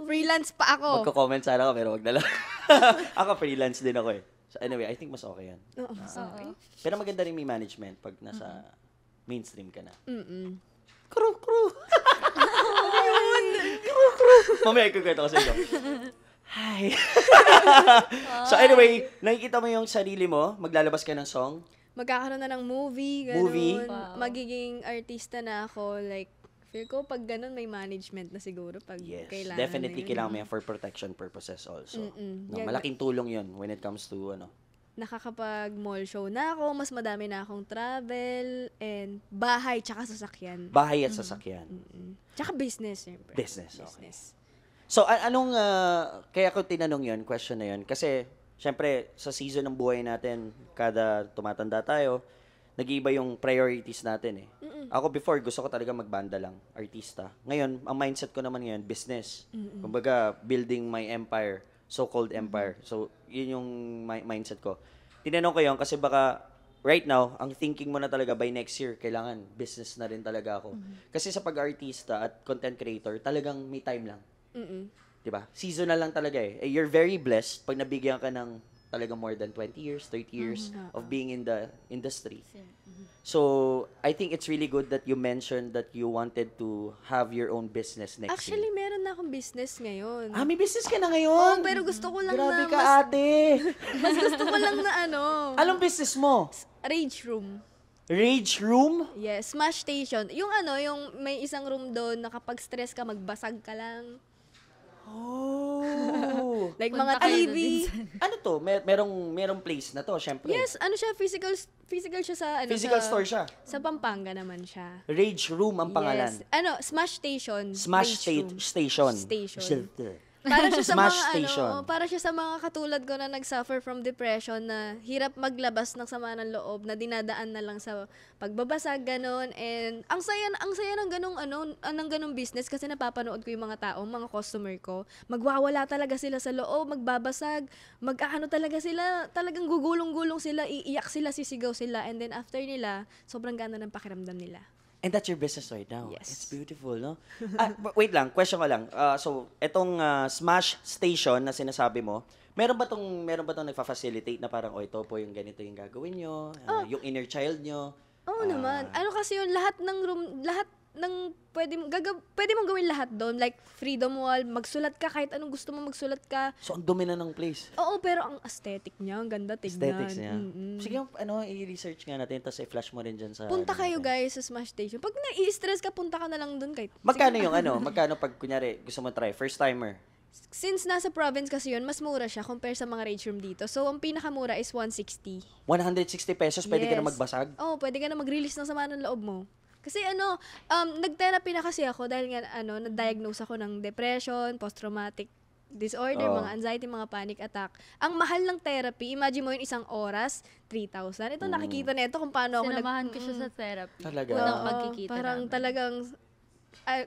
Freelance pa ako. Magko-comment sana ako, pero wag na lang. Ako freelance din ako eh. So anyway, I think mas okay yan. Oo, sorry. Pero maganda rin may management pag nasa mainstream ka na. Mm-mm. Crew! Crew! Mamaya kukwento ko sa inyo. Hi! So anyway, nakikita mo yung sarili mo, maglalabas ka ng song. Magkakaroon na ng movie, ganun. Movie? Wow. Magiging artista na ako. Like, feel ko pag ganun may management na siguro pag Yes, kailangan definitely na yun. kailangan mo yan for protection purposes also. Mm-mm. No, Yan. malaking tulong yun when it comes to ano. Nakakapag mall show na ako, mas madami na akong travel, and bahay, tsaka sasakyan. Bahay at sasakyan. Mm. Tsaka business, syempre. Business, okay. So, anong, kaya ko tinanong yun, question na yun, kasi, syempre, sa season ng buhay natin, kada tumatanda tayo, nag-iiba yung priorities natin eh. Ako before, gusto ko talaga magbanda lang, artista. Ngayon, ang mindset ko naman ngayon, business. Kumbaga, building my empire, so-called empire. So, yun yung mindset ko. Tinanong ko yun kasi baka, right now, ang thinking mo na talaga by next year, kailangan business na rin talaga ako. Kasi sa pag-artista at content creator, talagang may time lang. Mm-mm. 'Di ba? Seasonal lang talaga eh. You're very blessed pag nabigyan ka ng talagang more than 20 years, 30 years of being in the industry. So, I think it's really good that you mentioned that you wanted to have your own business next Actually, year. meron na akong business ngayon. May business ka na Oo, ngayon? pero gusto ko lang Grabe na ka, ate. mas gusto ko lang na ano, Anong business mo? rage room. Rage room? Yes, Smash Station. Yung ano, yung may isang room doon na kapag stress ka, magbasag ka lang. Oh. Like Punta mga kayo TV. doon Ano to? Merong place na to, syempre. Yes, ano siya, physical siya sa ano Physical sa, store siya. Sa Pampanga naman siya. Rage room ang pangalan. Yes. Ano, Smash Station. Smash Rage room. Station. Station. Para siya sa Smash mga Station. ano, para siya sa mga katulad ko na nagsuffer from depression na hirap maglabas ng sama ng loob na dinadaan na lang sa pagbabasag ganon, and ang saya ng ganung ano, ng ganung business kasi napapanood ko yung mga tao, mga customer ko, magwawala talaga sila sa loob, magbabasag, mag-aano talaga sila, talagang gugulong-gulong sila, iiyak sila, sisigaw sila, and then after nila, sobrang gana ng pakiramdam nila. And that's your business right now. Yes. It's beautiful, no? Wait lang, question ko lang. So, etong Smash Station na sinasabi mo, meron ba tong nagfa-facilitate na parang, ito po yung ganito yung gagawin nyo, yung inner child nyo? Oo naman. Ano kasi yun, lahat ng room, lahat ng pwede mong gawin lahat doon. Like, freedom wall, magsulat ka, kahit anong gusto mo magsulat ka. So, ang dumi na ng place. Oo, pero ang aesthetic niya, ang ganda tignan. Aesthetics niya. Mm-mm. Sige, i-research nga natin, tapos i-flash mo rin dyan sa... Punta kayo guys sa Smash Station. Pag nai-stress ka, punta ka na lang doon kahit... Magkano yung magkano pag, kunyari, gusto mo try, first timer? Since nasa province kasi yun, mas mura siya compare sa mga rage room dito. So, ang pinakamura is 160. 160 pesos, pwede ka na Yes. magbasag? Oo, pwede ka na mag-release ng sama ng loob mo. Kasi nag-therapy na kasi ako dahil nga, na-diagnose ako ng depression, post-traumatic disorder, Oo. mga anxiety, mga panic attack. Ang mahal ng therapy, imagine mo yun, isang oras, 3,000. Ito, nakikita na ito kung paano ako Sinamahan ko siya sa therapy. Talaga? Unang Oo, pagkikita parang namin. talagang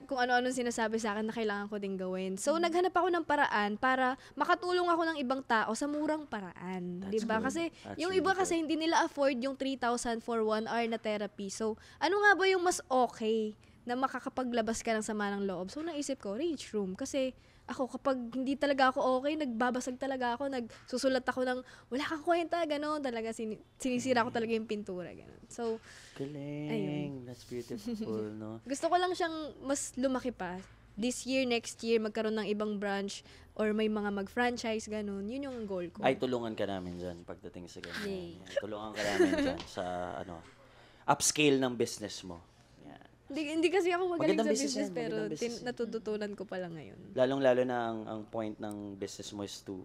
kung ano-ano sinasabi sa akin na kailangan ko ding gawin. So, naghanap ako ng paraan para makatulong ako ng ibang tao sa murang paraan. That's Diba? good. Kasi That's yung really iba good. kasi hindi nila afford yung 3,000 for 1 hour na therapy. So, ano nga ba yung mas okay na makakapaglabas ka ng sama ng loob? So, naisip ko, rage room. Kasi ako, kapag hindi talaga ako okay, nagbabasag talaga ako, nagsusulat ako ng, wala kang kwenta, gano'n. Talaga, sinisira ko talaga yung pintura, gano'n. So, Galing. Ayun. That's beautiful, no? gusto ko lang siyang mas lumaki pa. This year, next year, magkaroon ng ibang branch or may mga mag-franchise, ganun. Yun yung goal ko. Ay, tulungan ka namin dyan pagdating sa ganyan. Yay. Yan. Tulungan ka namin dyan sa, upscale ng business mo. Yan. Hindi kasi ako magaling Magandang sa business business, yan, pero magandang business yan. natututunan ko pa lang ngayon. Lalong-lalo na ang point ng business mo is to,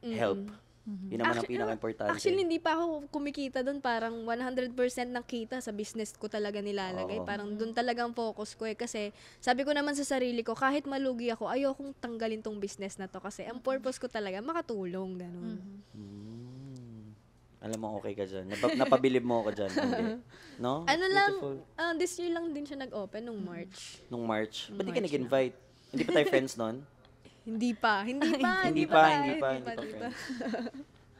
help. Yun naman ang pinaka-importante. Actually, hindi pa ako kumikita doon. Parang 100% ng kita sa business ko talaga nilalagay. Oo. Parang doon talagang focus ko eh. Kasi sabi ko naman sa sarili ko, kahit malugi ako, ayokong tanggalin tong business na to. Kasi ang purpose ko talaga, makatulong. Ganun. Mm. Alam mo, okay ka dyan. Napabilib mo ako dyan. Hindi. No? Ano It's lang, beautiful. this year lang din siya nag-open nung March. Nung March. Ba't di ka March nag-invite? Hindi pa tayo friends nun? Hindi pa. Hindi pa friends.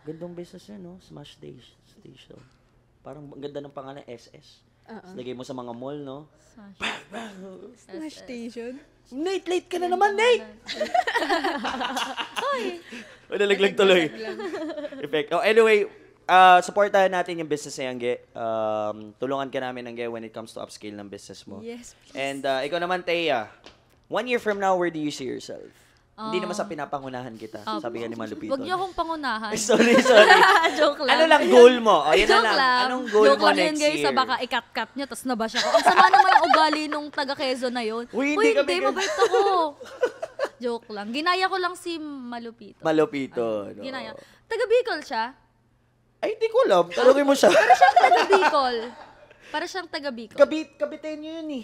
Gandang business yun, no? Smash Station. Parang ang ganda ng pangalan, SS. Tapos lagay mo sa mga mall, no? Smash Station. Nate, late ka na naman, Nate! Nalaglag tuloy. Effect. Oh, anyway, supportahan natin yung business ni Angge. Tulungan ka namin, Angge, when it comes to upscale ng business mo. Yes, please. And ikaw naman, Thea, 1 year from now, where do you see yourself? Hindi naman sa pinapangunahan kita. Sabi nga ni Malupito. Huwag niyo akong pangunahan. Sorry. Joke lang. Ano lang goal mo? O, yan na Joke lang. lang. Anong goal Joke mo lang next yun, guys. year? Sa baka ikat-cut nyo, tapos nabash ako. Ang sama naman ang ugali nung taga Quezon na yun. Uy, hindi kami ganun. mabait ako. Joke lang. Ginaya ko lang si Malupito. Malupito. No. Ginaya. Taga Bicol siya. Ay, hindi ko alam. Talagin mo siya. Para siyang taga Bicol. Para siyang taga Bicol. Kabitenyo yun eh.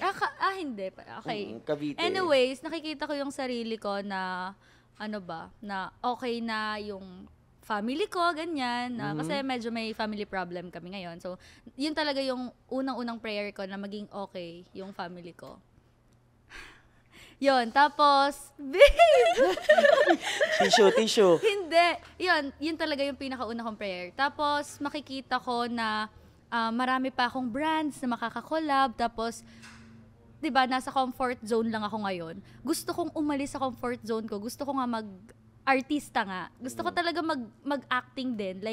Hindi. Okay. Cavite. Anyways, nakikita ko yung sarili ko na, na okay na yung family ko, ganyan. Kasi medyo may family problem kami ngayon. So, yun talaga yung unang-unang prayer ko na maging okay yung family ko. Yun, tapos, babe! Tissue. Hindi. Yun talaga yung pinakauna kong prayer. Tapos, makikita ko na marami pa akong brands na makakakollab. Tapos, 'di ba, nasa comfort zone lang ako ngayon. Gusto kong umalis sa comfort zone ko. Gusto ko nga mag-artista nga. Gusto ko talaga mag-acting din.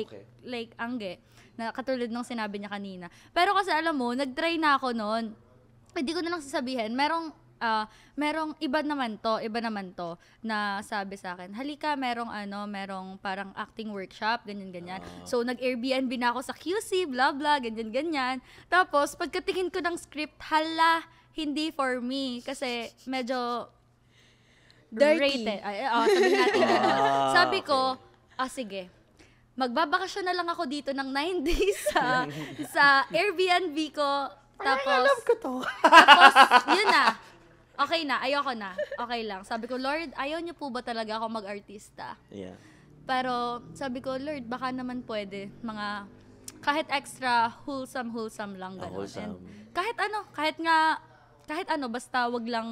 Like Angge, na katulad ng sinabi niya kanina. Pero kasi alam mo, nag-try na ako noon. Hindi ko na lang sasabihin. Merong iba naman to na sabi sa akin, halika, merong parang acting workshop, ganyan. So, nag-Airbnb na ako sa QC, blah, blah, ganyan. Tapos, pagkatingin ko ng script, hala, hindi for me. Kasi, medyo Dirty. rated. Sabihin natin gano'n. Sabi ko, sige, magbabakasyon na lang ako dito ng 9 days sa Airbnb ko. Tapos, alam ko to. tapos, yun na. Okay na, ayoko na. Okay lang. Sabi ko, Lord, ayaw niyo po ba talaga ako mag-artista? Yeah. Pero, sabi ko, Lord, baka naman pwede. Kahit extra wholesome lang. Ganun. Wholesome. And kahit ano, basta wag lang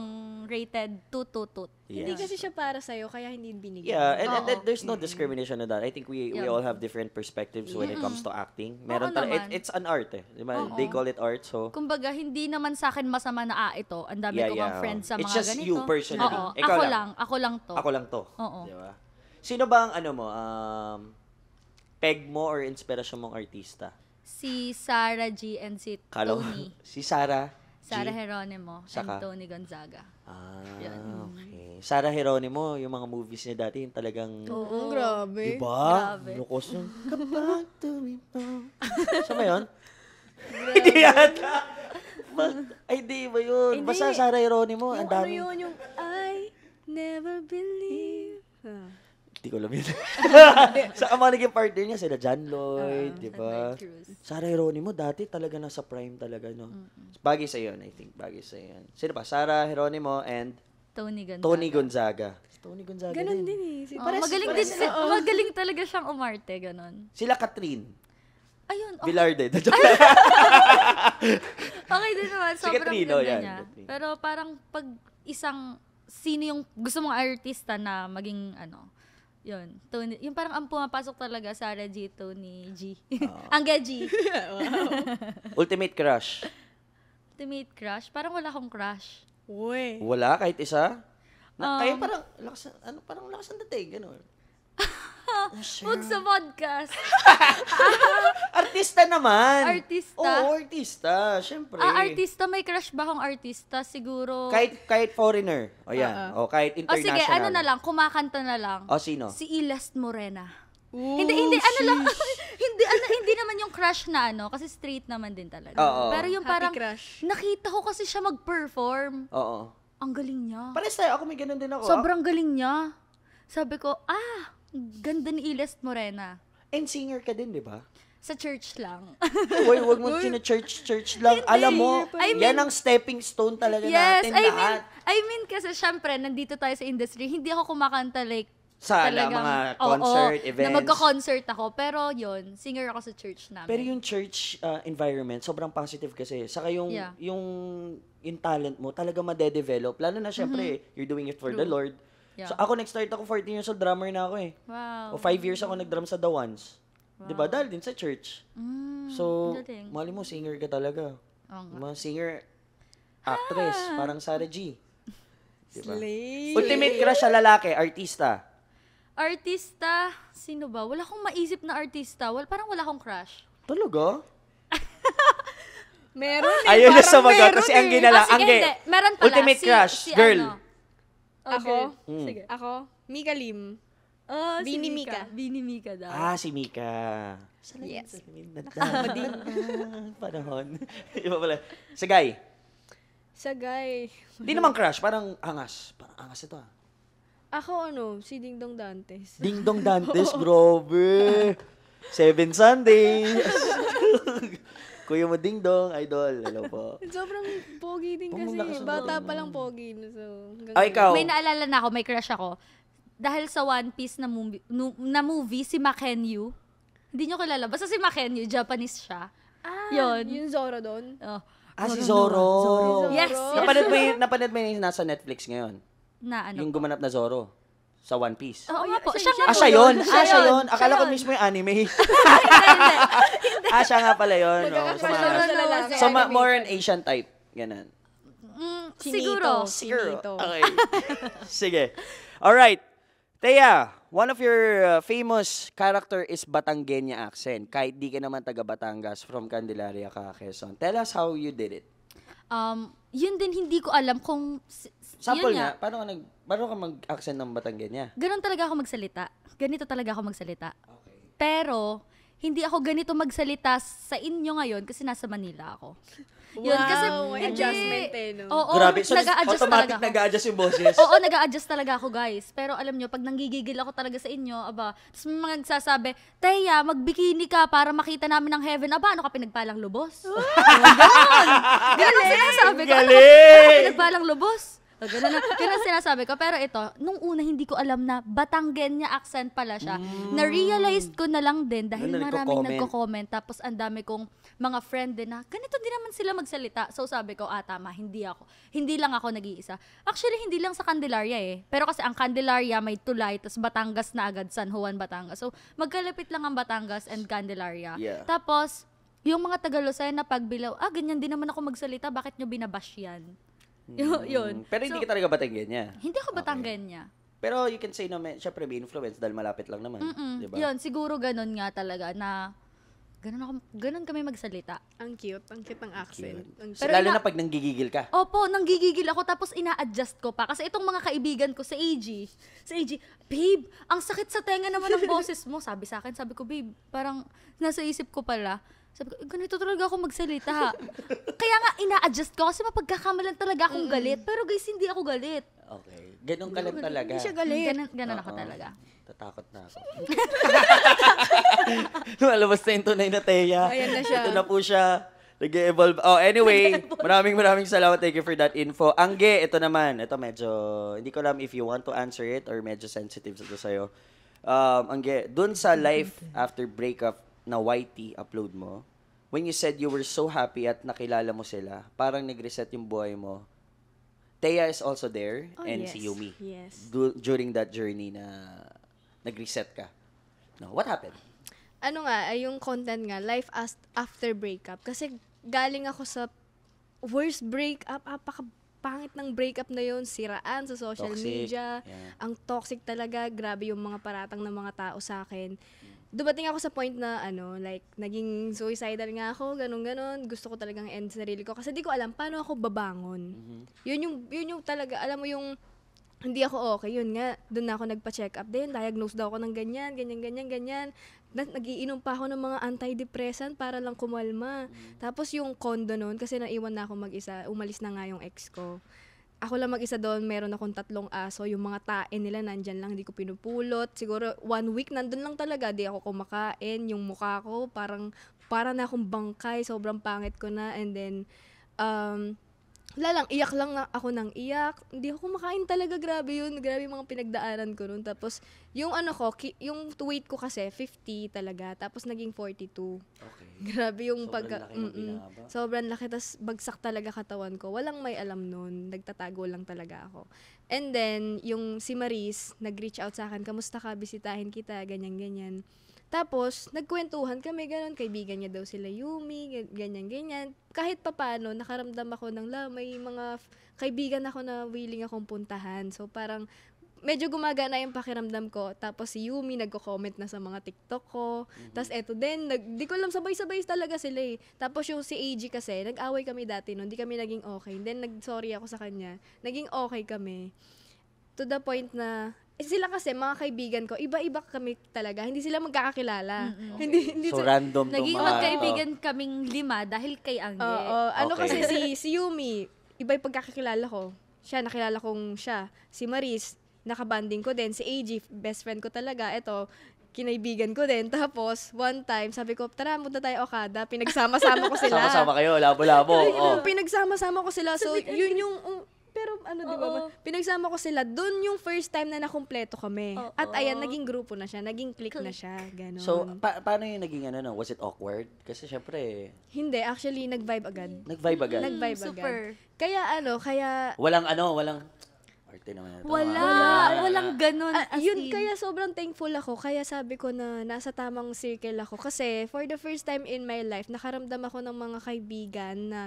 rated tututut. Yeah. Hindi kasi siya para sa'yo, kaya hindi binigyan. Yeah, and Oo. there's no discrimination on that. I think we all have different perspectives when it comes to acting. Meron naman. it's an art eh. Diba? They call it art, so Kumbaga, hindi naman sa akin masama na ito. Ang dami ko mga friends sa mga It's just ganito. you personally. Oo, Ikaw ako lang to. Ako lang to. Oo. Diba? Sino ba ang peg mo or inspirasyon mong artista? Si Sarah G and si Tony. Si Sarah Sarah Geronimo Saka? and Tony Gonzaga. Okay. Sarah Geronimo, yung mga movies niya dati, yung talagang Oo, grabe. diba? Grabe. Lukos yung kapag tumitaw. Siya ba yun? Hindi yata. Ay, di ba yun? Hindi. Basta Sarah Geronimo, ang Yung dami. yung I never believe. Hindi ko alam yun. Sa mga naging partner niya, sila John Lloyd, di ba? Lloyd Cruz. Sarah Geronimo, dati talaga nasa prime talaga, no? Bagay sa yun, I think. Bagay sa yun. Sino ba? Sarah Geronimo and Tony Gonzaga. Tony Gonzaga. Tony Gonzaga Ganon din. din eh. Si Magaling talaga siyang umarte, ganon. Sila Catherine. Ayun, okay, Villarde. okay din naman. Si Sobrang Catrino, ganda yan, niya. Catrino. Pero parang pag sino yung gusto mong artista na maging yun, Tony, yung parang ang pumapasok talaga, Sarah G, Tony G. Angge G. Ultimate crush. Ultimate crush? Parang wala akong crush. Uy. Wala kahit isa? Kayo parang lakas ang dating, gano'n. Huwag sa podcast. Artista naman. Artista? Oo, artista. Siyempre. Artista, may crush ba akong artista? Siguro. Kahit foreigner. O yan. O kahit O international. sige, ano na lang, kumakanta na lang. O sino? Si Ilest Morena. Ooh, Hindi, lang. hindi naman yung crush na kasi straight naman din talaga. Oo. Pero yung Happy parang, crush. nakita ko kasi siya mag-perform. Oo. Ang galing niya. Pares tayo. Ako may ganun din ako. Sobrang galing niya. Sabi ko, ganda ni Ilest Morena. And singer ka din, di ba? Sa church lang. Wag mo church lang. Alam mo, I mean- yan ang stepping stone talaga Yes, natin I lahat. mean kasi syempre, nandito tayo sa industry, hindi ako kumakanta like Sala, mga concert, events. Na magka-concert ako. Pero yun, singer ako sa church namin. Pero yung church environment, sobrang positive kasi. Saka yung talent mo, talaga madedevelop. Lalo na syempre, you're doing it for the Lord. Yeah. So ako, nag-start ako 14 years old, drummer na ako eh. Wow. O 5 years ako nag-drum sa The Ones. Wow. Diba? Dahil din sa church. So, mali mo, singer ka talaga. Mga singer, actress, parang Sarah G. Diba? Ultimate crush sa lalaki, artista. Artista, sino ba? Wala akong maisip na artista. Parang wala akong crush. Talaga? Meron Ayun na parang sumagot. meron Kasi ang ginala. sige, hindi. Meron pala. Ultimate crush, girl. Ano? Ako? Sige. Ako? Mika Lim. Si Bini Mika. Bini Mika daw. Si Mika. Yes. Nakakama din. Panahon. Iba pala. Sagay. Sagay. Di naman crush, parang angas. Parang angas ito Ako si Ding Dong Dantes. Ding Dong Dantes, grabe. 7 Sundays. Kuya mo Ding Dong, idol. Hello po. Sobrang pogi din kasi. Pumulakas ang Bata dong. pa lang pogi. So, Ikaw. May naalala na ako, may crush ako. Dahil sa One Piece na movie, si Makenyu. Hindi nyo kilala. Basta si Makenyu, Japanese siya. Yun. Yung Zoro doon. Si Zoro. Yes. Napanood mo yung nasa Netflix ngayon? Na ano? Yung gumanap na Zoro sa One Piece. Oo nga po. siya Siya nga po Siya yun. Siya Siya yun. yun. Akala ko mismo yung anime. Siya nga pala yun. So, more an Asian type. Ganun. Siguro. Chinito. Okay. Sige. Alright. Thea, one of your famous character is Batangueña accent. Kahit di ka naman taga Batangas, from Candelaria ka, Quezon. Tell us how you did it. Yun din hindi ko alam kung Sample yun nga, paano ka mag-accent ng Batangueña? Ganon talaga ako magsalita. Ganito talaga ako magsalita. Okay. Pero hindi ako ganito magsalita sa inyo ngayon kasi nasa Manila ako. Wow, Yun kasi may adjustment no? Oo, Grabe, so nag-a-adjust automatic talaga ako. nag-a-adjust yung boses. Oo, nag-a-adjust talaga ako, guys. Pero alam nyo, pag nanggigigil ako talaga sa inyo, tapos may mga nagsasabi, Teya, magbikini ka para makita namin ng heaven. Ano ka pinagpalang lubos? Ganon ang sinasabi ko. Ano ka pinagpalang lubos? Ganun ang sinasabi ko. Pero ito, nung una hindi ko alam na Batangueña accent pala siya. Na-realize ko na lang din dahil Ano, maraming nagko-comment. nagko-comment. Tapos ang dami kong mga friend din na ganito din naman sila magsalita. So sabi ko, tama, hindi ako. Hindi lang ako nag-iisa. Actually, hindi lang sa Candelaria eh. Pero kasi ang Candelaria may Tulay, tapos Batangas na agad, San Juan, Batangas. So magkalapit lang ang Batangas and Candelaria. Yeah. Tapos, yung mga Taga-Lucena pagbilaw, ganyan din naman ako magsalita, bakit nyo binabash yan? Yun. Pero hindi ka talaga Batangueña. Hindi ako Batangueña. Pero you can say naman, syempre may influence dahil malapit lang naman. Diba? Yun, siguro ganun nga talaga na ganun kami magsalita. Ang cute ng accent. Ang So, Pero lalo na pag nanggigigil ka. Opo, nanggigigil ako tapos ina-adjust ko pa. Kasi itong mga kaibigan ko sa AG, babe, ang sakit sa tenga naman ng boses mo. Sabi sa akin, sabi ko, babe, parang nasa isip ko pala. Sabi ko, ganito talaga ako magsalita. Kaya nga, ina-adjust ko kasi mapagkakamalan talaga akong galit. Pero guys, hindi ako galit. Okay. Ganun ka lang talaga. Hindi siya galit. Ganun ako talaga. Tatakot na ako. Lumalabas na yung tunay na Teya. Ayan na siya. Ito na po siya. Nag-evolve. Anyway, maraming salamat. Thank you for that info. Angge, ito naman. Ito medyo, hindi ko alam if you want to answer it or medyo sensitive ito sa'yo. Angge, dun sa life after breakup na YT upload mo, when you said you were so happy at nakilala mo sila, parang nag-reset yung buhay mo. Teya is also there and si Yumi. Yes. During that journey na nag-reset ka. No, what happened? Yung content nga, life after breakup. Kasi galing ako sa worst breakup, pangit ng breakup na yun, siraan sa social Toxic. media. Yeah. Ang toxic talaga, grabe yung mga paratang ng mga tao sa akin. Dumating ako sa point na naging suicidal nga ako, ganun. Gusto ko talagang end sarili ko kasi di ko alam paano ako babangon. Yun yung talaga, alam mo yung hindi ako okay, yun nga, doon na ako nagpa-check up din, diagnose daw ako ng ganyan. Nag-iinom pa ako ng mga antidepressant para lang kumalma. Tapos yung condo noon, kasi naiwan na ako mag-isa, umalis na nga yung ex ko. Ako lang mag-isa doon, meron akong 3 aso, yung mga tae nila nandyan lang, hindi ko pinupulot. Siguro 1 week nandun lang talaga, di ako kumakain, yung mukha ko para na akong bangkay, sobrang pangit ko na. And then, iyak lang ako ng iyak. Hindi ako kumakain talaga, grabe yun. Grabe yung mga pinagdaanan ko noon. Tapos, Yung yung weight ko kasi 50 talaga, tapos naging 42. Okay. Grabe yung Sobrang laki ng binaba. Sobrang laki, tas bagsak talaga katawan ko. Walang may alam nun. Nagtatago lang talaga ako. And then, yung si Maris, nag-reach out sa akin, kamusta ka, bisitahin kita, ganyan-ganyan. Tapos, nagkwentuhan kami, ganun, kaibigan niya daw sila Yumi, ganyan-ganyan. Kahit papano, nakaramdam ako ng may mga kaibigan ako na willing akong puntahan. So, parang, medyo gumagana yung pakiramdam ko. Tapos si Yumi nagko-comment na sa mga TikTok ko. Tapos eto din, di ko alam, sabay-sabay talaga sila eh. Tapos yung si AG kasi, nag-away kami dati nun, di kami naging okay. Then nag-sorry ako sa kanya. Naging okay kami. To the point na, sila kasi, mga kaibigan ko, iba-iba kami talaga. Hindi sila magkakakilala. Hindi So, random tong Naging mga magkaibigan kaming 5 dahil kay Angge. Ano Okay. kasi si Yumi, iba yung pagkakakilala ko. Siya, nakilala kong siya. Si Maris, nakabanding ko din. Si AG, best friend ko talaga. Ito, kinaibigan ko din. Tapos, one time, sabi ko, tara, punta tayo Okada. Pinagsama-sama ko sila. Sama-sama kayo, labo-labo. Oh. Pinagsama-sama ko sila. So, yun yung... pero di ba? Pinagsama ko sila. Doon yung first time na nakumpleto kami. At ayan, naging grupo na siya. Naging click na siya. Ganon. So, paano yung naging no? Was it awkward? Kasi syempre, Hindi, actually, nag-vibe agad. nag-vibe agad. Nag-vibe Super. agad. Kaya Walang arte naman ito. Walang ganun. Yun, kaya sobrang thankful ako. Kaya sabi ko na nasa tamang circle ako. Kasi for the first time in my life, nakaramdam ako ng mga kaibigan na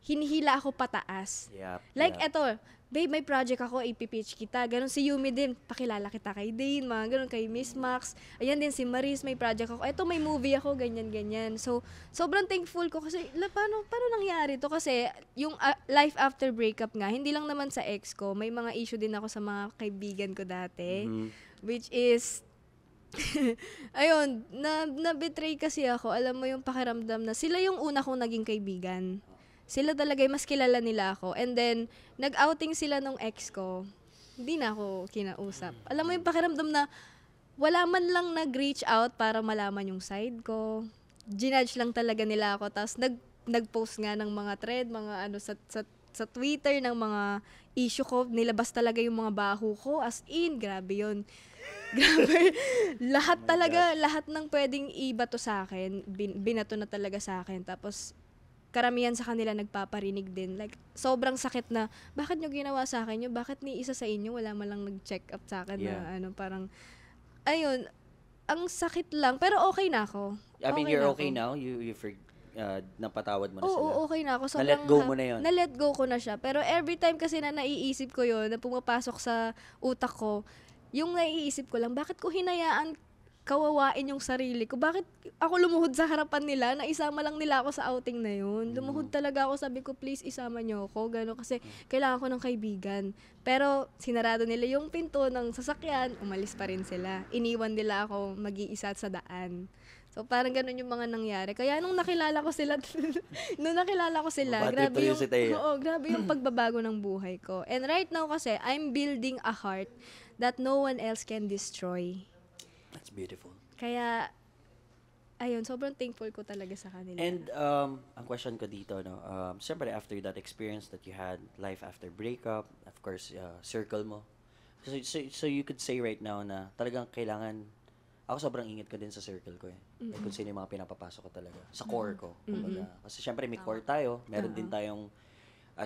hinihila ako pataas. Like, eto, babe, may project ako, ipipitch kita. Ganon si Yumi din, pakilala kita kay Dane, mga ganon kay Miss Max. Ayan din si Maris, may project ako. Eto, may movie ako, ganyan-ganyan. So, sobrang thankful ko kasi, paano nangyari to? Kasi, yung life after breakup nga, hindi lang naman sa ex ko, may mga issue din ako sa mga kaibigan ko dati. Which is, ayun, na-betray kasi ako. Alam mo yung pakiramdam na sila yung una kong naging kaibigan. Sila talaga yung mas kilala nila ako. And then, nag-outing sila nung ex ko. Hindi na ako kinausap. Alam mo yung pakiramdam na wala man lang nag-reach out para malaman yung side ko. Ginudge lang talaga nila ako. Tapos nag-post nga ng mga thread, mga sa Twitter ng mga issue ko. Nilabas talaga yung mga baho ko. As in, grabe yun. Grabe. Lahat ng pwedeng ibato sa akin, binato na talaga sa akin. Tapos, karamihan sa kanila nagpaparinig din. Like, sobrang sakit na, bakit nyo ginawa sa akin yun? Bakit ni isa sa inyo wala man lang nag-check up sa akin na parang, ayun, ang sakit lang. Pero okay na ako. I mean, you're okay now? You napatawad mo na sila? Oo, okay na ako. Na-let go mo na yun? Na-let go ko na siya. Pero every time kasi na naiisip ko yun, na pumapasok sa utak ko, yung naiisip ko lang, bakit ko hinayaan kawawain yung sarili ko? Bakit ako lumuhod sa harapan nila na isama lang nila ako sa outing na yun? Lumuhod talaga ako, sabi ko, please isama niyo ako, gano'n, kasi kailangan ko ng kaibigan. Pero sinarado nila yung pinto ng sasakyan, umalis pa rin sila. Iniwan nila ako mag-iisa sa daan. So parang gano'n yung mga nangyari. Kaya nung nakilala ko sila, grabe yung, grabe yung pagbabago ng buhay ko. And right now kasi, I'm building a heart that no one else can destroy. That's beautiful. Kaya, ayun, sobrang thankful ko talaga sa kanila. And, ang question ko dito, siyempre after that experience that you had, life after breakup, of course, circle mo. So you could say right now na talagang kailangan, ako sobrang ingat ko din sa circle ko eh. Like, kung sino yung mga pinapapasok ko talaga. Sa core ko. Kumbaga. Kasi siyempre may core tayo. Meron din tayong,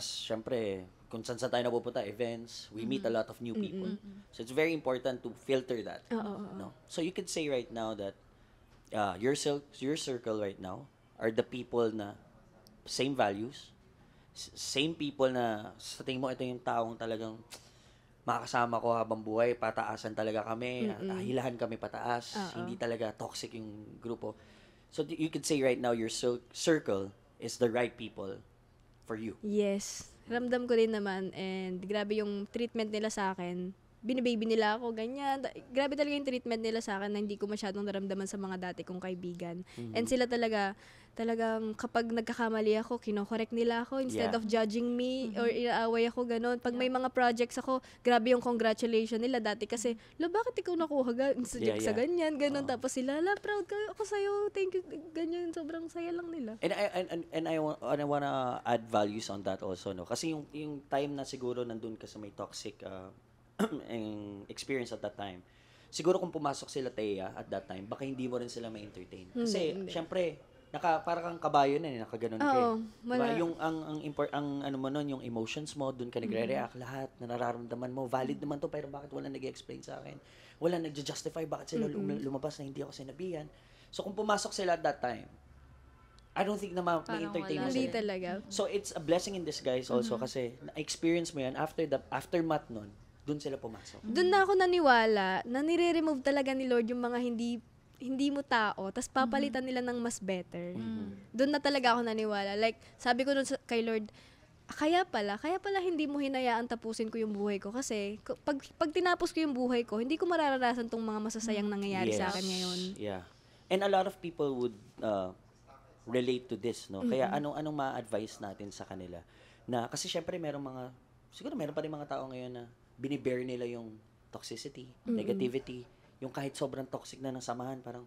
siyempre, kung saan tayo napupunta, events, we meet a lot of new people. So it's very important to filter that. No? So you could say right now that your circle right now are the people na same values, same people na sa tingin mo ito yung taong talagang makakasama ko habang buhay, pataasan talaga kami, hilahan kami pataas, hindi talaga toxic yung grupo. So you could say right now your circle is the right people for you. Yes. Ramdam ko din naman, and grabe yung treatment nila sa akin. Binibaby nila ako, ganyan. Grabe talaga yung treatment nila sa akin na hindi ko masyadong naramdaman sa mga dati kong kaibigan. And sila talagang kapag nagkakamali ako, kinokorek nila ako instead of judging me or inaaway ako, ganun. Pag may mga projects ako, grabe yung congratulation nila dati kasi, bakit ikaw nakuha sa ganyan, ganun. Tapos sila, proud ako sa'yo, thank you, ganyan, sobrang saya lang nila. And I wanna add values on that also, no? Kasi yung time na siguro nandun ka sa may toxic experience at that time. siguro kung pumasok sila Thea at that time, baka hindi mo rin sila ma-entertain. Kasi, Hindi. syempre, parang kang kabayo na, nakaganon ka. Oo, Diba? wala. Yung, ang ano mo nun, yung emotions mo, dun ka nagre-react lahat, nararamdaman mo, valid naman to, pero bakit wala nag-explain sa akin? Wala nag-justify bakit sila lumabas na hindi ako sinabihan. So, kung pumasok sila at that time, I don't think na ma-entertain mo wala Hindi sila. talaga. So, it's a blessing in disguise also kasi na-experience mo yan after aftermath nun, dun sila pumasok. Doon na ako naniwala na nire-remove talaga ni Lord yung mga hindi mo tao, tapos papalitan nila ng mas better. Doon na talaga ako naniwala. Like, sabi ko dun kay Lord, kaya pala hindi mo hinayaan tapusin ko yung buhay ko kasi pag tinapos ko yung buhay ko, hindi ko mararanasan tong mga masasayang nangyayari sa akin ngayon. Yeah. And a lot of people would relate to this, no? Kaya anong ma-advise natin sa kanila? Na kasi syempre siguro meron pa rin mga tao ngayon na binibear nila yung toxicity, negativity, yung kahit sobrang toxic na ng samahan, parang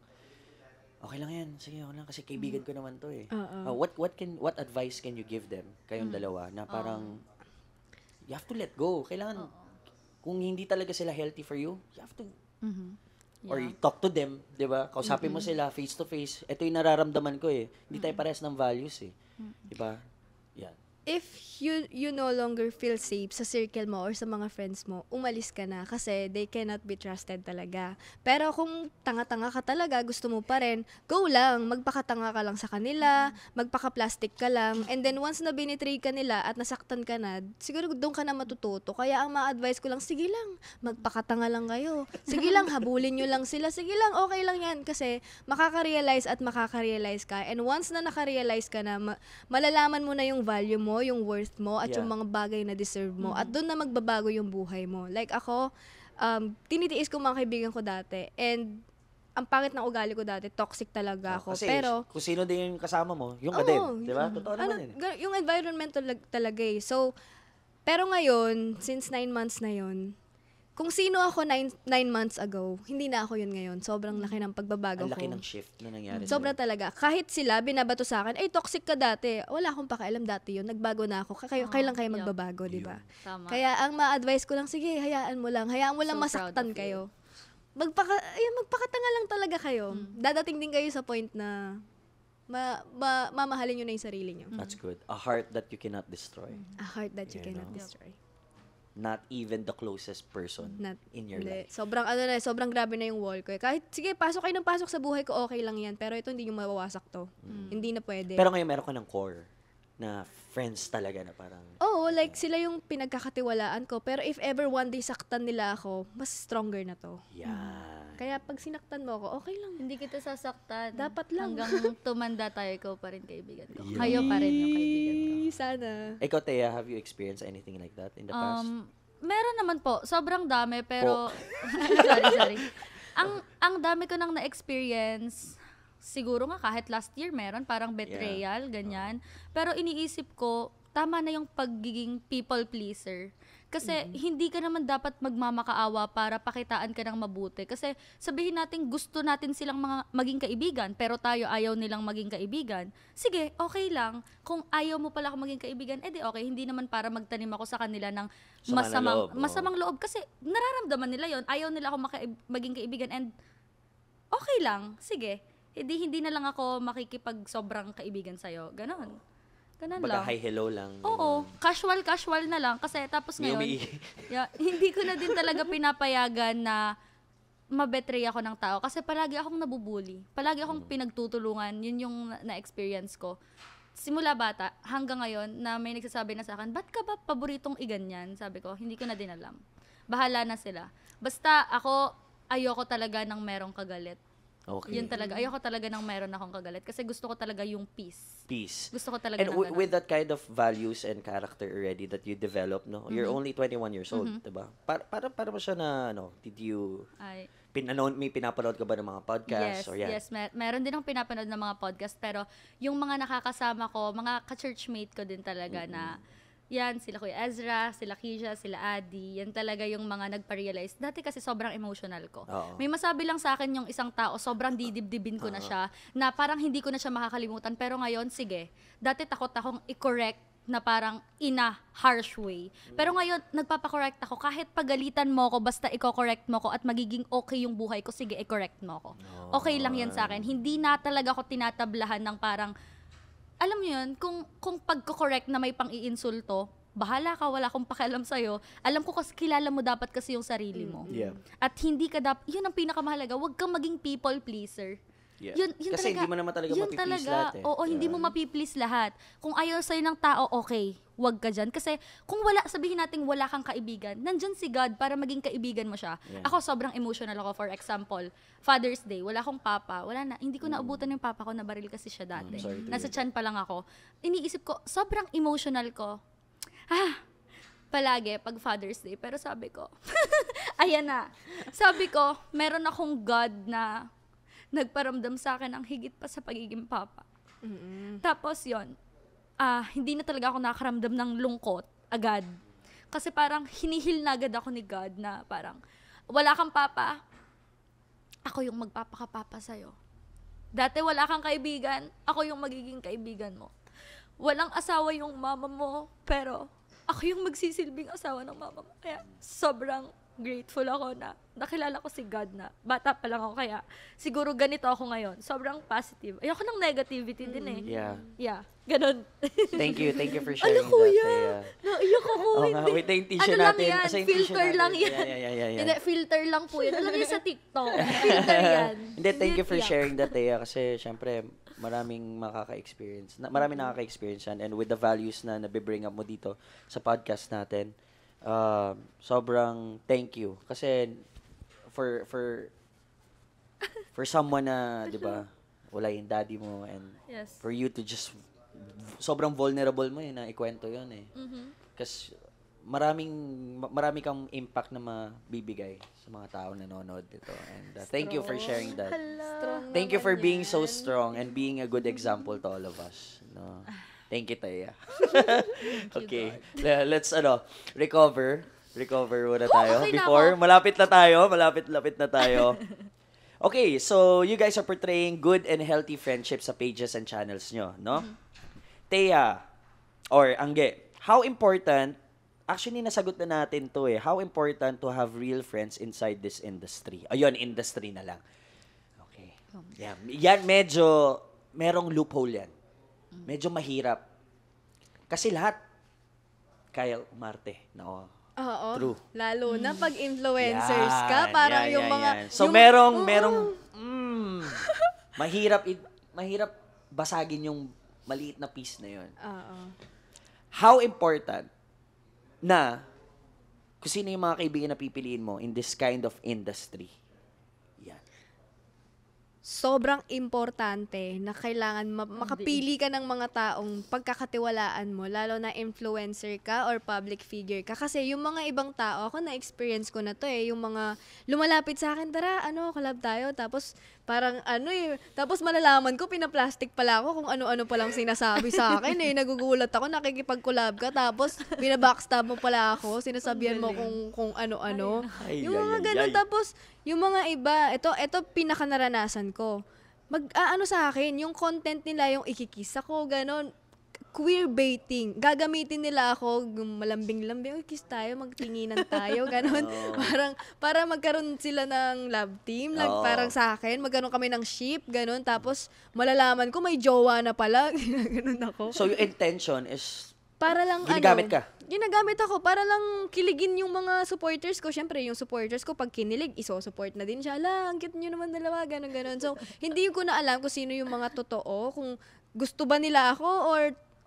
okay lang yan, sige, okay lang kasi kaibigan ko naman to eh. What advice can you give them, kayong dalawa, na parang you have to let go. Kailangan, kung hindi talaga sila healthy for you, you have to or you talk to them, 'di ba? Kausapin mo sila face to face. Ito yung nararamdaman ko eh. Hindi tayo parehas ng values eh. 'Di ba? Yan. If you no longer feel safe sa circle mo or sa mga friends mo, umalis ka na kasi they cannot be trusted talaga. Pero kung tanga-tanga ka talaga, gusto mo pa rin, go lang, magpakatanga ka lang sa kanila, magpaka-plastic ka lang, and then once na binitray ka nila at nasaktan ka na, siguro doon ka na matututo. Kaya ang ma-advise ko lang, sige lang, magpakatanga lang kayo. Sige lang, habulin nyo lang sila. Sige lang, okay lang yan. Kasi makaka-realize ka. And once na naka-realize ka na, malalaman mo na yung value mo, yung worth mo, at yung mga bagay na deserve mo. At doon na magbabago yung buhay mo. Like ako, tinitiis ko mga kaibigan ko dati. And ang pangit ng ugali ko dati, toxic talaga ako. Kasi Pero kung sino din yung kasama mo, yung ka Oo, din. Di ba? Totoo naman yun. yung environment talaga eh. So, pero ngayon, since 9 months na yun, kung sino ako 9 months ago, hindi na ako yun ngayon. Sobrang laki ng pagbabago Ang laki ko. ng shift na nangyari. Sobra talaga. Kahit sila, binabato sa akin, toxic ka dati. Wala akong pakialam dati yun. Nagbago na ako. Kailan kayo magbabago, di ba? Tama. Kaya ang ma-advise ko lang, sige, hayaan mo lang. Hayaan mo lang So proud masaktan of you. kayo. Magpakatanga lang talaga kayo. Dadating din kayo sa point na mamahalin nyo na yung sarili nyo. That's good. A heart that you cannot destroy. A heart that you cannot destroy. Not even the closest person in your life. Sobrang grabe na yung wall ko. Kahit, sige, pasok kayo ng pasok sa buhay ko, okay lang yan. Pero ito, hindi nyo mawawasak to. Hindi na pwede. Pero ngayon meron ka ng core na friends talaga na parang Oo, like sila yung pinagkakatiwalaan ko. Pero if ever one day saktan nila ako, mas stronger na to. yan. Kaya pag sinaktan mo ako, okay lang. Hindi kita sasaktan. Dapat lang. Hanggang tumanda tayo, ikaw pa rin kaibigan ko. Kayo pa rin yung kaibigan ko. Sana. Ikaw, Thea, have you experienced anything like that in the past? Meron naman po. Sobrang dami, pero... sorry. Ang dami ko nang na-experience, siguro nga kahit last year meron, parang betrayal, ganyan. Pero iniisip ko, tama na yung pagiging people pleaser. Kasi hindi ka naman dapat magmamakaawa para pakitaan ka ng mabuti. Kasi sabihin natin gusto natin silang maging kaibigan, pero tayo ayaw nilang maging kaibigan. Sige, okay lang. Kung ayaw mo pala ako maging kaibigan, edi okay. Hindi naman para magtanim ako sa kanila ng masamang loob. Kasi nararamdaman nila yon. Ayaw nila ako maging kaibigan and okay lang. Sige. Hindi na lang ako makikipag sobrang kaibigan sa'yo. Ganon lang. Hi, hello lang. Oo, casual na lang kasi tapos ngayon, hindi ko na din talaga pinapayagan na mabetray ako ng tao kasi palagi akong nabubuli. Palagi akong pinagtutulungan, yun yung na-experience ko. Simula bata hanggang ngayon na may nagsasabi na sa akin, ba't ka ba paboritong iganyan? Sabi ko, hindi ko na din alam. Bahala na sila. Basta ako, ayoko talaga ng merong kagalit. Okay. Yun talaga. Ayoko talaga ng meron akong kagalit kasi gusto ko talaga yung peace. Gusto ko talaga And ng ganun. with that kind of values and character already that you develop, no? You're only 21 years old, 'di ba? Para ba siya na did you may pinapanood ka ba ng mga podcasts or yan? Yes, meron din akong pinapanood ng mga podcast pero yung mga nakakasama ko, mga ka-churchmate ko din talaga na yan, sila Kuya Ezra, sila Keisha, sila Adi, yan talaga yung mga nagpa-realize. Dati kasi sobrang emotional ko. May masabi lang sa akin yung isang tao, sobrang didibdibin ko na siya, na parang hindi ko na siya makakalimutan. Pero ngayon, sige, dati takot akong i-correct na parang in a harsh way. Pero ngayon, nagpapakorrect ako. Kahit pagalitan mo ko, basta i-correct mo ko at magiging okay yung buhay ko, sige, i-correct mo ko. Okay lang yan sa akin. Hindi na talaga ako tinatablahan ng parang, alam mo yun, kung pagko-correct na may pang-iinsulto, bahala ka, wala akong pakialam sa'yo. Alam ko kasi kilala mo dapat kasi yung sarili mo. Yeah. At hindi ka yun ang pinakamahalaga, huwag kang maging people pleaser. Yeah. Yun Kasi talaga, hindi mo naman talaga yun mapiplease talaga. lahat eh. Oo, hindi mo mapiplease lahat. Kung ayaw sa'yo ng tao, okay, wag ka dyan. Kasi kung sabihin natin wala kang kaibigan, nandyan si God para maging kaibigan mo siya. Yeah. Ako sobrang emotional ako. For example, Father's Day, wala akong papa, wala na. Hindi ko naabutan yung papa ko, nabaril kasi siya dati. Sorry to Nasa hear tiyan pa lang ako. Iniisip ko, sobrang emotional ko. Palagi pag Father's Day. Pero sabi ko, ayan na. Sabi ko, meron akong God na nagparamdam sa akin ang higit pa sa pagiging papa. Tapos yon, hindi na talaga ako nakaramdam ng lungkot agad. Kasi parang hinihil na agad ako ni God na parang, wala kang papa, ako yung magpapakapapa sa'yo. Dati wala kang kaibigan, ako yung magiging kaibigan mo. Walang asawa yung mama mo, pero ako yung magsisilbing asawa ng mama mo. Kaya sobrang grateful ako na nakilala ko si God na bata pa lang ako, kaya siguro ganito ako ngayon. Sobrang positive. Ayoko ng negativity din eh. Yeah. Ganon. Thank you for sharing that. kuya? Taya. Naiyak ako. Oo nga, wait na yung tissue ano lang natin. yan? Asa yung tissue Filter natin? lang yan. Yeah. Hindi, filter lang po yan. Alam niyo sa TikTok. Filter yan. Hindi, thank you for Iyak. sharing that, Taya. Kasi, syempre, maraming nakaka-experience yan. And with the values na nabibring up mo dito sa podcast natin, sobrang thank you. Kasi, for someone na, di ba, wala yung daddy mo, and Yes. for you to just, sobrang vulnerable mo na ikwento yun eh. Kasi, marami kang impact na mabibigay sa mga tao na nanonood dito. And thank you for sharing that. Thank you for being so strong and being a good example to all of us. No. Thank you, Taya. Okay. Let's recover muna tayo. Okay na Before, ako. malapit na tayo. Okay, so you guys are portraying good and healthy friendships sa pages and channels nyo, no? Taya, or Angge, how important, actually nasagot na natin to eh, how important to have real friends inside this industry? Ayun, industry na lang. Okay. Yan medyo, merong loophole yan. Medyo mahirap. Kasi lahat, kaya umarte. No? Oo. True. Lalo na pag influencers ka, parang yung mga... So, yung, merong mahirap basagin yung maliit na piece na yun. Oo. How important na kung sino yung mga kaibigan na pipiliin mo in this kind of industry? Yan. Sobrang importante na kailangan makapili ka ng mga taong pagkakatiwalaan mo, lalo na influencer ka or public figure ka. Kasi yung mga ibang tao, ako na-experience ko na to eh, yung mga lumalapit sa akin, tara, collab tayo. Tapos parang tapos malalaman ko, pinaplastic pala ako kung ano-ano palang sinasabi sa akin eh. Nagugulat ako, nakikipag-collab ka, tapos binabackstab mo pala ako, sinasabihan mo kung ano-ano. Yung mga ganun, tapos yung mga iba, ito pinaka-naranasan ko. Sa akin, yung content nila, yung ikikiss ako, ganon, queer baiting. Gagamitin nila ako, malambing-lambing, kiss tayo, magtinginan tayo, ganon. Para magkaroon sila ng love team, parang sa akin, magkaroon kami ng ship, ganon. Tapos, malalaman ko, may jowa na pala, ganon ako. So, yung intention is Para lang ginagamit ka? Ginagamit ako para lang kiligin yung mga supporters ko. Syempre, yung supporters ko, pag kinilig, iso-support na din siya. Ang cute nyo naman dalawa, ganon. So, hindi ko na alam kung sino yung mga totoo, kung gusto ba nila ako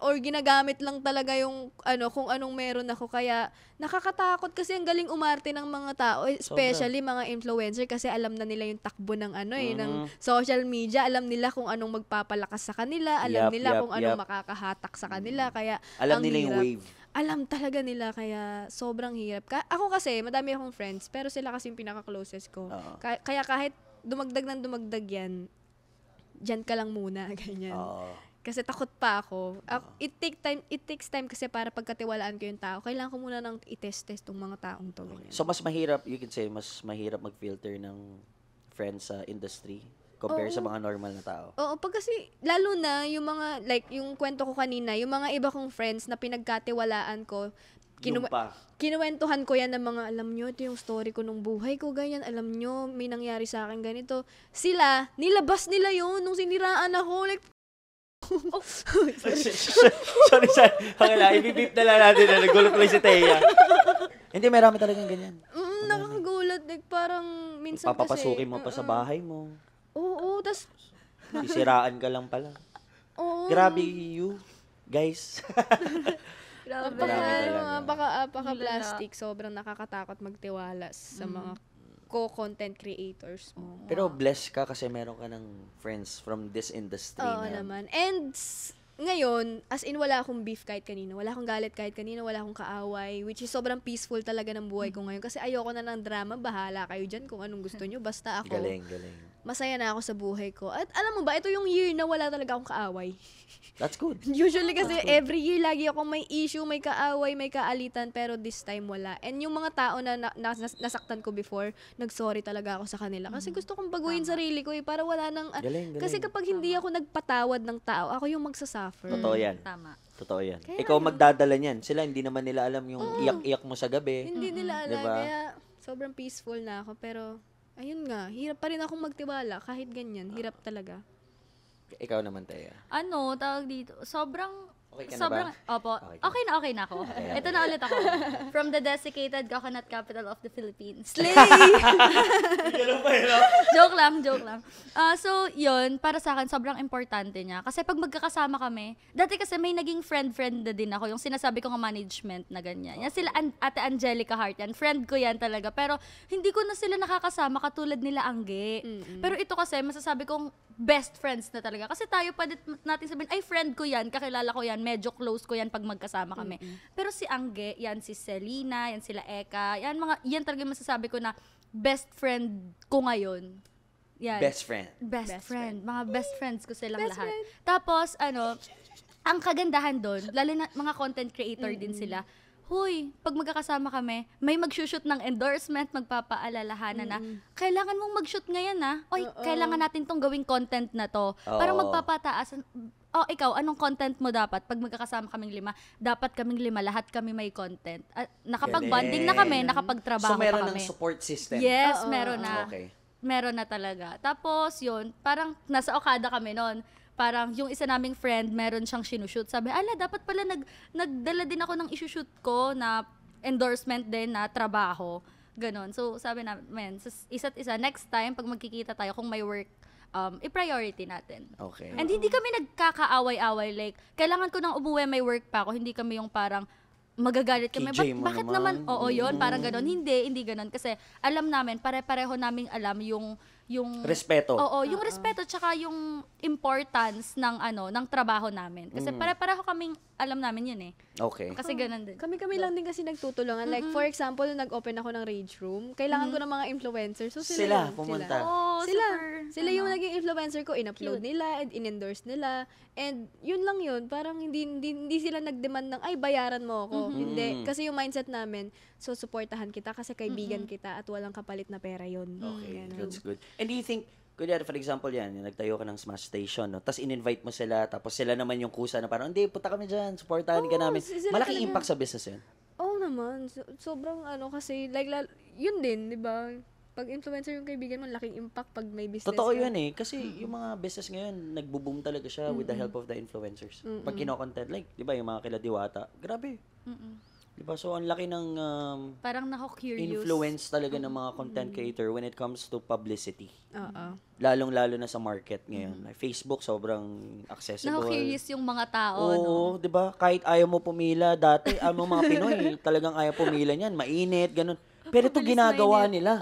or ginagamit lang talaga yung kung anong meron ako. Kaya nakakatakot kasi ang galing umarte ng mga tao, especially mga influencer, kasi alam na nila yung takbo ng ng social media, alam nila kung anong magpapalakas sa kanila, alam nila kung anong makakahatak sa kanila. Kaya alam nila yung wave. Alam talaga nila, kaya sobrang hirap. Ako kasi, madami akong friends, pero sila kasi yung pinaka-closest ko. Kaya kahit dumagdag yan, dyan ka lang muna, ganyan. Kasi takot pa ako. It takes time kasi para pagkatiwalaan ko yung tao. Kailangan ko muna nang i-test tong mga taong to. Ganyan. So, mas mahirap, you can say, mas mahirap mag-filter ng friends sa industry compare sa mga normal na tao. Oo, pag kasi, lalo na yung mga, like, yung kwento ko kanina, yung mga iba kong friends na pinagkatiwalaan ko, Yung pa. kinuwentuhan ko yan ng mga, alam nyo, ito yung story ko nung buhay ko, ganyan, alam nyo, may nangyari sa akin ganito. Sila, nilabas nila yun nung siniraan ako, like, sorry. Okay lang, ibibip na lang natin na nagulot lang si Thea. Hindi, marami talagang ganyan. nakakagulat, like, parang, minsan Papapasukin mo pa sa bahay mo. Oo, tas, Sisiraan ka lang pala. oo. Grabe you, guys. Grabe. Apaka-plastic, sobrang nakakatakot magtiwala sa mga co-content creators mo. Pero blessed ka kasi meron ka ng friends from this industry Oo na. naman. And ngayon, as in wala akong beef kahit kanino, wala akong galit kahit kanino, wala akong kaaway, which is sobrang peaceful talaga ng buhay ko ngayon. Kasi ayoko na ng drama, bahala kayo dyan kung anong gusto nyo. Basta ako, Galing. masaya na ako sa buhay ko. At alam mo ba, ito yung year na wala talaga akong kaaway. That's good. Usually kasi every year lagi ako may issue, may kaaway, may kaalitan, pero this time wala. And yung mga tao na nasaktan ko before, nag-sorry talaga ako sa kanila. Kasi gusto kong baguhin sarili ko para wala nang... Galing. Kasi kapag hindi ako nagpatawad ng tao, ako yung magsasuffer. Totoo yan. Tama. Totoo yan. Kaya Ikaw magdadala niyan. Sila hindi naman nila alam yung iyak-iyak mo sa gabi. Hindi nila alam. Diba? Kaya sobrang peaceful na ako. Pero, ayun nga, hirap pa rin akong magtiwala. Kahit ganyan, hirap talaga. Ikaw naman, Thea. Ano, tawag dito, sobrang, Okay ka na sobrang, ba? opo, Okay okay na ako. Okay. Ito na ulit ako. From the desiccated coconut capital of the Philippines. Slay! Joke lang. So, yun, para sa akin, sobrang importante niya. Kasi pag magkakasama kami, dati kasi may naging friend na din ako, yung sinasabi ko nga management na ganyan. Yan sila, Ate Angelica Hart, yan. Friend ko yan talaga. Pero, hindi ko na sila nakakasama katulad nila Angge. Pero ito kasi, masasabi kong best friends na talaga. Kasi tayo pa natin sabihin, ay, friend ko yan, kakilala ko yan, medyo close ko yan pag magkasama kami. Pero si Angge, yan si Selena, yan sila Eka, yan talaga yung masasabi ko na best friend ko ngayon. Yan. Best friend. Best friend. Mga best friends ko silang Best lahat. friend. Tapos, ang kagandahan doon, lalo na mga content creator din sila, huy, pag magkakasama kami, may mag-shoot ng endorsement, magpapaalalahanan na, kailangan mong mag-shoot ngayon Oy, kailangan natin tong gawing content na to. Para Oo. magpapataas. Ikaw, anong content mo dapat? Pag magkakasama kaming 5, dapat kaming 5, lahat kami may content. At nakapag-bonding na kami, nakapagtrabaho So, meron pa kami. ng support system. Yes, Oo. meron na. Okay. Meron na talaga. Tapos, yun, parang nasa Okada kami noon. Parang yung isa naming friend, meron siyang sinushoot. Sabi, dapat pala nagdala din ako ng isushoot ko na endorsement din na trabaho. Ganon. So, sabi namin, isa't isa, next time, pag magkikita tayo, kung may work, i-priority natin. Okay. And hindi kami nagkakaaway-away. Like, kailangan ko nang umuwi, may work pa ako. Hindi kami yung parang magagalit kami. KJ mo Bakit naman. naman? Oo, yun. Parang ganon. Hindi ganon. Kasi alam namin, pare-pareho naming alam yung Respeto. Oo, yung respeto tsaka yung importance ng trabaho namin. Kasi pare-pareho kaming alam namin yun eh. Okay. Kasi ganun din. Kami lang din kasi nagtutulungan. Like, for example, nag-open ako ng Rage Room. Kailangan ko ng mga influencers. So, Sila, yun, pumunta. Oh, Sila yung naging influencer ko. In-upload Cute. nila, and in-endorse nila. And yun lang yun. Parang hindi sila nag-demand ng, ay, bayaran mo ako. Hindi. Kasi yung mindset namin, so, supportahan kita kasi kaibigan kita at walang kapalit na pera yun. Okay, Ganun. that's good. And do you think, kunyari, for example yan, yung nagtayo ka ng Smash Station, no? Tapos in-invite mo sila, tapos sila naman yung kusa na parang, hindi, punta kami dyan, supportahan ka namin. sila Malaking talaga. impact sa business yun. Oo naman. Sobrang kasi, like, yun din, di ba? Pag influencer yung kaibigan mo, laking impact pag may business Totoo ka. yun eh. Kasi yung mga business ngayon, nagbo-boom talaga siya with the help of the influencers. Pag kino-content, like, di ba, yung mga kila Diwata, grabe. Di ba? So, ang laki ng Parang nako-curious. influence talaga ng mga content creator when it comes to publicity. Oo. Lalong-lalo na sa market ngayon. Like, Facebook, sobrang accessible. Nako-curious yung mga tao, no? Oo, 'di ba? Kahit ayaw mo pumila dati, mga Pinoy, talagang ayaw pumila niyan, mainit, ganun. Pero ito ginagawa nila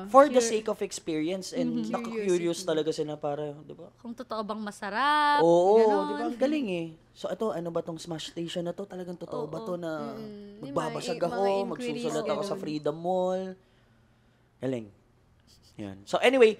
for the sake of experience and naku-curious talaga sila para, 'di ba? Kung totoo bang masarap. Oo, ganon. 'di ba? Ang galing eh. So ito, ano ba tong Smash Station na to? Talagang totoo ba to na magbabasag Yung mga ako, inquiries, magsusulat ako sa ganun. Freedom Mall? Galing. Yan. So anyway,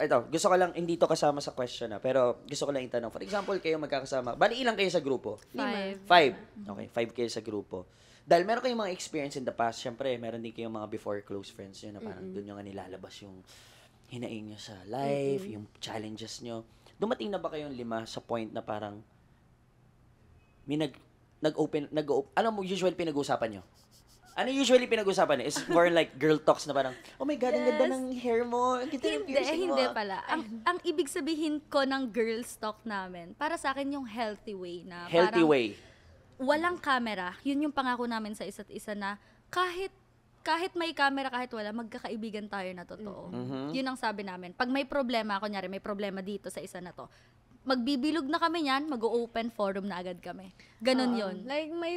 ito, gusto ko lang, hindi to kasama sa question pero gusto ko lang itanong. For example, kayo magkakasama, bali ilang kayo sa grupo? 5. 5. Okay, 5 kayo sa grupo. Dahil meron kayong mga experience in the past, syempre, meron din kayong mga before close friends yun na parang doon yung nilalabas yung hinaing nyo sa life, yung challenges nyo. Dumating na ba kayong 5 sa point na parang may ano mo usually pinag-uusapan nyo? Ano usually pinag-uusapan nyo? Is more like girl talks na parang, oh my God, ang ganda ng hair mo, ang ganda ng piercing mo. Hindi pala. Ang ibig sabihin ko ng girls talk namin, para sa akin yung healthy way na Healthy parang way. walang camera. Yun yung pangako namin sa isa't isa na kahit may camera, kahit wala, magkakaibigan tayo na totoo. Yun ang sabi namin. Pag may problema, kunyari may problema dito sa isa na to, magbibilog na kami niyan, mag-open forum na agad kami. Ganon yun. Like, may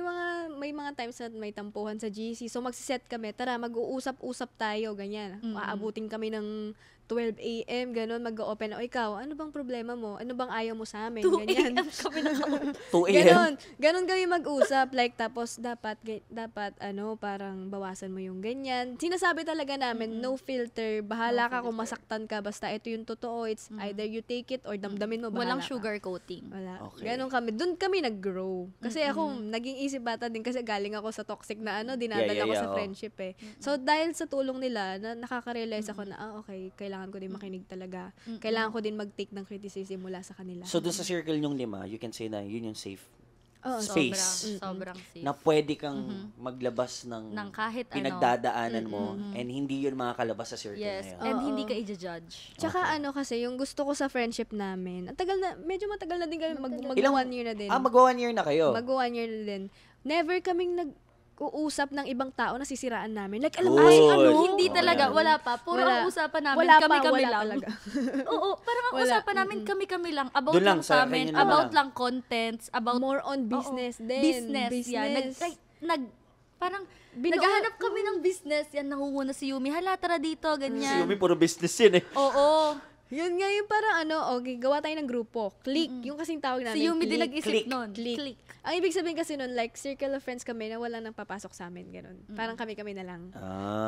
mga times na may tampuhan sa GC. So, magsiset kami, tara, mag-uusap-usap tayo, ganyan. Aabutin kami ng 12 a.m., gano'n, mag-open. O ikaw, ano bang problema mo? Ano bang ayaw mo sa amin? 2 Ganyan. a.m. kami na 2 a.m. Ganon kami mag-usap. Like, tapos, dapat, parang bawasan mo yung ganyan. Sinasabi talaga namin, no filter. Bahala ka kung masaktan ka. Basta ito yung totoo. It's either you take it or damdamin mo, bahala Walang ka. sugar coating. Wala. Okay. Ganon kami. Doon kami nag-grow. Kasi ako, naging easy bata din kasi galing ako sa toxic na dinadala ko sa friendship eh. So, dahil sa tulong nila, nakaka-realize ako na, okay, kailangan ko din makinig talaga. Kailangan ko din mag-take ng criticism mula sa kanila. So, dun sa circle nyong 5, you can say na yun yung safe Oo, space. Sobrang safe. Na pwede kang maglabas ng kahit pinagdadaanan mo and hindi yun makakalabas sa circle Yes, na yun. and hindi ka i-judge. Tsaka kasi, yung gusto ko sa friendship namin, medyo matagal na din kami, mag 1 year na din. Mag-1 year na kayo? Mag 1 year na din. Never kaming nag-uusap ng ibang tao na sisiraan namin. Like, alam Good. mo, Hindi talaga, wala pa. Puro Wala. ang usapan namin, Wala kami-kami wala lang. talaga. Oo, parang ang Wala. usapan namin, kami-kami lang. About Doon lang lang, sa sa amin, kanya na about lang. lang contents, about More on business din. Business, yan. Parang, naghahanap kami ng business, yan, nangunguna si Yumi. Hala, tara dito, Si ganyan. Yumi, puro business yun eh. Oo. Yun nga yung parang okay, gawa tayo ng grupo. Click. Yung kasing tawag namin. Si Yumi din click. nag-isip Click. nun. Click. Ang ibig sabihin kasi nun, like, circle of friends kami na wala nang papasok sa amin. Ganun. Parang kami-kami na lang.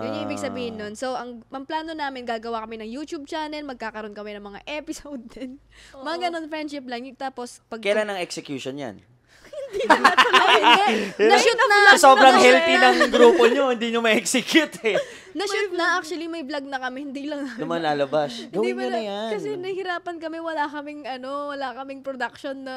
Yun yung ibig sabihin nun. So, ang plano namin, gagawa kami ng YouTube channel, magkakaroon kami ng mga episode din. Mga ganun friendship lang. Tapos, Kailan ang execution yan? Na-shoot na. Sa sobrang healthy ng grupo nyo, hindi nyo ma-execute eh. Na-shoot na. Actually, may vlog na kami. Hindi lang. Naman lalabas. Hindi Gawin nyo na yan. Kasi nahihirapan kami. Wala kaming production na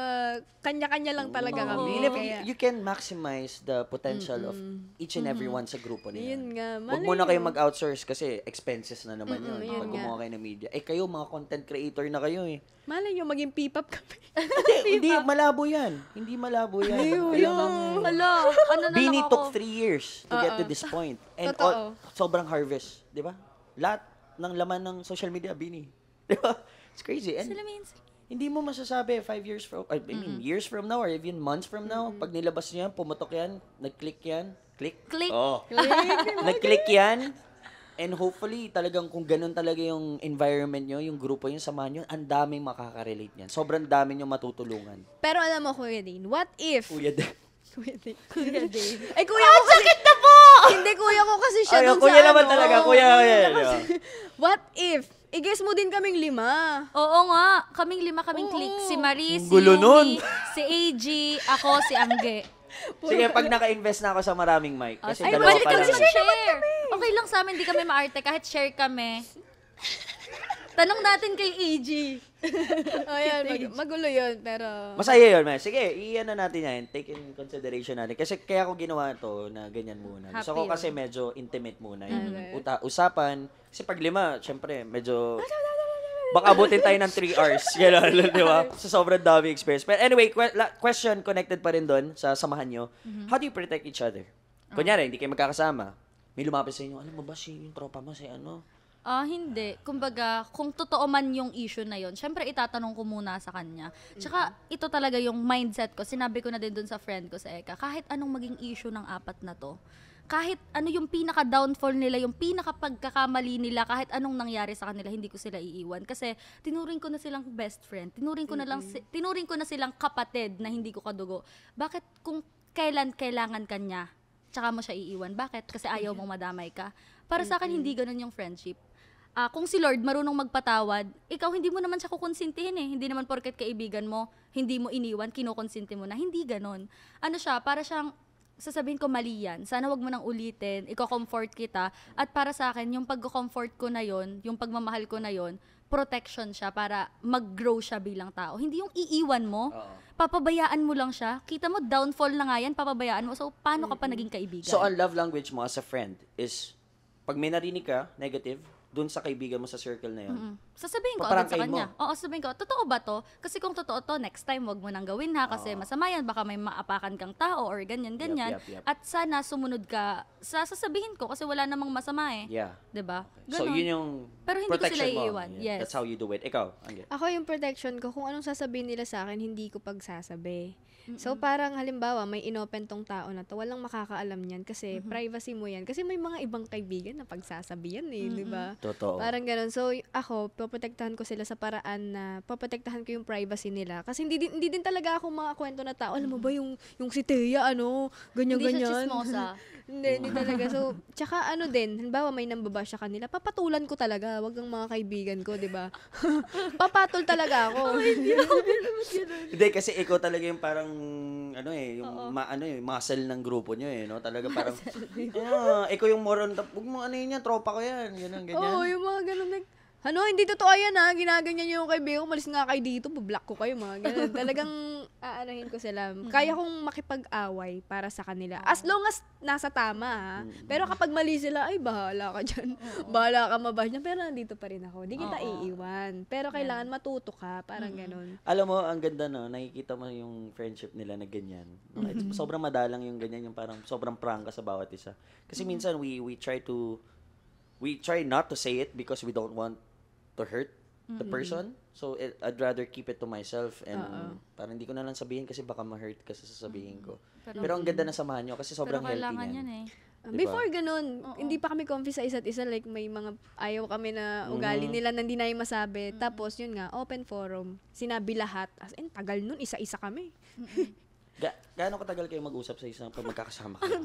kanya-kanya lang talaga kami. Kaya, You can maximize the potential of each and every one sa grupo nila. Yun nga. Huwag muna kayo mag-outsource kasi expenses na naman yun. yun Pag nga. gumawa kayo ng media. Kayo, mga content creator na kayo eh. malay nyo, maging P-pop kami. Hindi, malabo yan. Hindi malabo yan. Hala, ano na Bini lang took ako. 3 years to get to this point. And Totoo. sobrang harvest. Di ba? Lahat ng laman ng social media, Bini. Di ba? It's crazy. And hindi mo masasabi 5 years from, I mean, years from now or even months from now, pag nilabas niyo yan, pumutok yan, nag-click yan, click. Oh. Nag-click yan. And hopefully, talagang kung ganun talaga yung environment nyo, yung grupo nyo, samahan nyo, ang daming makaka-relate niyan. Sobrang dami nyo matutulungan. Pero alam mo, Kuya Dane, what if... Kuya Dave. Kuya Dane. Kuya Dave. Ay, kuya ko kasi... sakit na po! Hindi, kuya ko kasi siya Ay, dun kuya sa naman talaga. Kuya. What if... I-guess mo din kaming 5. Oo nga, kaming 5 kaming click. Si Marie, si gulo nun. Yumi, si AG, ako, si Angge. Sige, pag naka-invest na ako sa maraming mic, kasi Ay, dalawa balik pa kami lang. sa share. Okay lang sa amin, di kami maarte. Kahit share kami. Tanong natin kay AG. Ayan, magulo yun, pero... Masaya yun, man. Sige, i-ano natin yan. Take in consideration natin. Kasi kaya ako ginawa to na ganyan muna. Gusto ko Happy kasi medyo intimate muna. Yung usapan. Kasi pag 5, syempre, medyo... Baka abutin tayo ng 3 hours. Gano'n, di ba? So, sobrang dami experience. But anyway, question connected pa rin doon sa samahan nyo. How do you protect each other? Kunyari, hindi kayo magkakasama. May lumapit sa inyo, alam mo ba yung tropa mo si ano? Hindi. Kumbaga, kung totoo man yung issue na yon, syempre itatanong ko muna sa kanya. Tsaka, ito talaga yung mindset ko. Sinabi ko na din dun sa friend ko sa Eka, kahit anong maging issue ng 4 na to, kahit ano yung pinaka-downfall nila, yung pinaka-pagkakamali nila, kahit anong nangyari sa kanila, hindi ko sila iiwan. Kasi tinuring ko na silang best friend. Tinuring ko na silang kapatid na hindi ko kadugo. Bakit kung kailan kailangan kanya, tsaka mo siya iiwan? Bakit? Kasi ayaw mong madamay ka. Para sa akin, hindi ganun yung friendship. Kung si Lord marunong magpatawad, ikaw hindi mo naman siya kukonsintihin eh. Hindi naman porket kaibigan mo, hindi mo iniwan, kinukonsinti mo na. Hindi ganun. Ano siya, para siyang sasabihin ko mali yan. Sana wag mo nang ulitin. Iko-comfort kita. At para sa akin, yung pag-comfort ko na yon, yung pagmamahal ko na yon, protection siya para mag-grow siya bilang tao. Hindi yung iiwan mo, papabayaan mo lang siya. Kita mo, downfall na nga yan, papabayaan mo. So, paano ka pa naging kaibigan? So, ang love language mo as a friend is, pag may narinig ka, negative, dun sa kaibigan mo sa circle na yun. Sasabihin ko agad sa Paparangkain kanya. Oo, sasabihin ko, totoo ba to? Kasi kung totoo to, next time wag mo nang gawin ha, kasi masama yan, baka may maapakan kang tao or ganyan. Yep. At sana sumunod ka sa sasabihin ko kasi wala namang masama eh. Yeah. 'Di ba? So, Ganon. yun yung Pero hindi ko protection sila mo. iiwan. Yeah. Yes. That's how you do it. Ikaw, Angge. Ako yung protection ko, kung anong sasabihin nila sa akin, hindi ko pagsasabi. So, parang halimbawa, may inopen tong tao na to, walang makakaalam niyan kasi privacy mo yan. Kasi may mga ibang kaibigan na pagsasabihan eh, di ba? Totoo. Parang ganun. So, ako, poprotektahan ko sila sa paraan na poprotektahan ko yung privacy nila. Kasi hindi din talaga ako mga kwento na tao. Alam mo ba, yung si Thea, ganyan-ganyan. Hindi siya chismosa. Hindi talaga. So, tsaka din, halimbawa may nambabasya kanila, papatulan ko talaga, wag ang mga kaibigan ko, di ba? Papatol talaga ako. Hindi, kasi ikaw talaga yung parang, yung muscle ng grupo nyo eh, no? Talaga parang, ikaw yung moron, huwag mo yan, tropa ko yan, ganyan. Oo, yung mga ganun, like, hindi totoo yan ginaganyan niyo yung kaibigan ko, malis nga kayo dito, bablock ko kayo, mga ganun. Talagang, aanahin ko sila. Kaya kong makipag-away para sa kanila. As long as nasa tama, ha? Pero kapag mali sila, ay, bahala ka dyan. Bahala ka mabash niya, pero nandito pa rin ako. Hindi kita iiwan. Pero kailangan matuto ka, parang ganun. Alam mo, ang ganda, no? Nakikita mo yung friendship nila na ganyan. No? Sobrang madalang yung ganyan, yung parang sobrang prangka sa bawat isa. Kasi minsan, we try not to say it because we don't want to hurt the person. So, I'd rather keep it to myself and parang hindi ko na lang sabihin kasi baka ma-hurt ka sa sasabihin ko. Pero ang ganda na samahan nyo kasi sobrang healthy kailangan niyan. yan eh. Diba? Before ganun, hindi pa kami comfy sa isa't isa. Like, may mga ayaw kami na ugali nila na hindi namin masabi. Tapos, yun nga, open forum. Sinabi lahat. As in, tagal nun, isa-isa kami. Gaano katagal kayo mag-usap sa isang pag magkakasama kayo?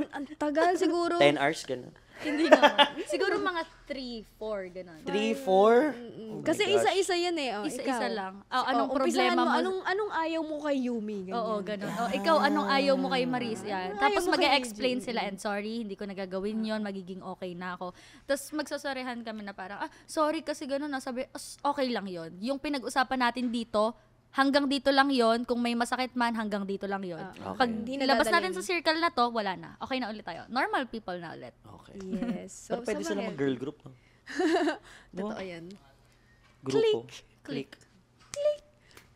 Ang tagal siguro. 10 hours, gano'n? Hindi naman. Siguro mga 3-4 ganun. 3-4? Kasi isa-isa yan eh. Isa-isa Ikaw. lang. Anong umpisahan problema mo? Anong ayaw mo kay Yumi? Ganyan. Oo, ganun. Ikaw, anong ayaw mo kay Maris? Yan. Tapos mo kay mag-explain AJ. sila, and sorry, hindi ko nagagawin yon, magiging okay na ako. Tapos magsasarehan kami na parang, sorry kasi ganun. Sabi, okay lang yon. Yung pinag-usapan natin dito, hanggang dito lang yon. Kung may masakit man, hanggang dito lang yon. Okay. Pag Hindi na labas dadalhin. natin sa circle na to, wala na. Okay na ulit tayo. Normal people na ulit. Okay. Yes. Pero pwede sila mag-girl group, no? Totoo yan. Grupo. Click.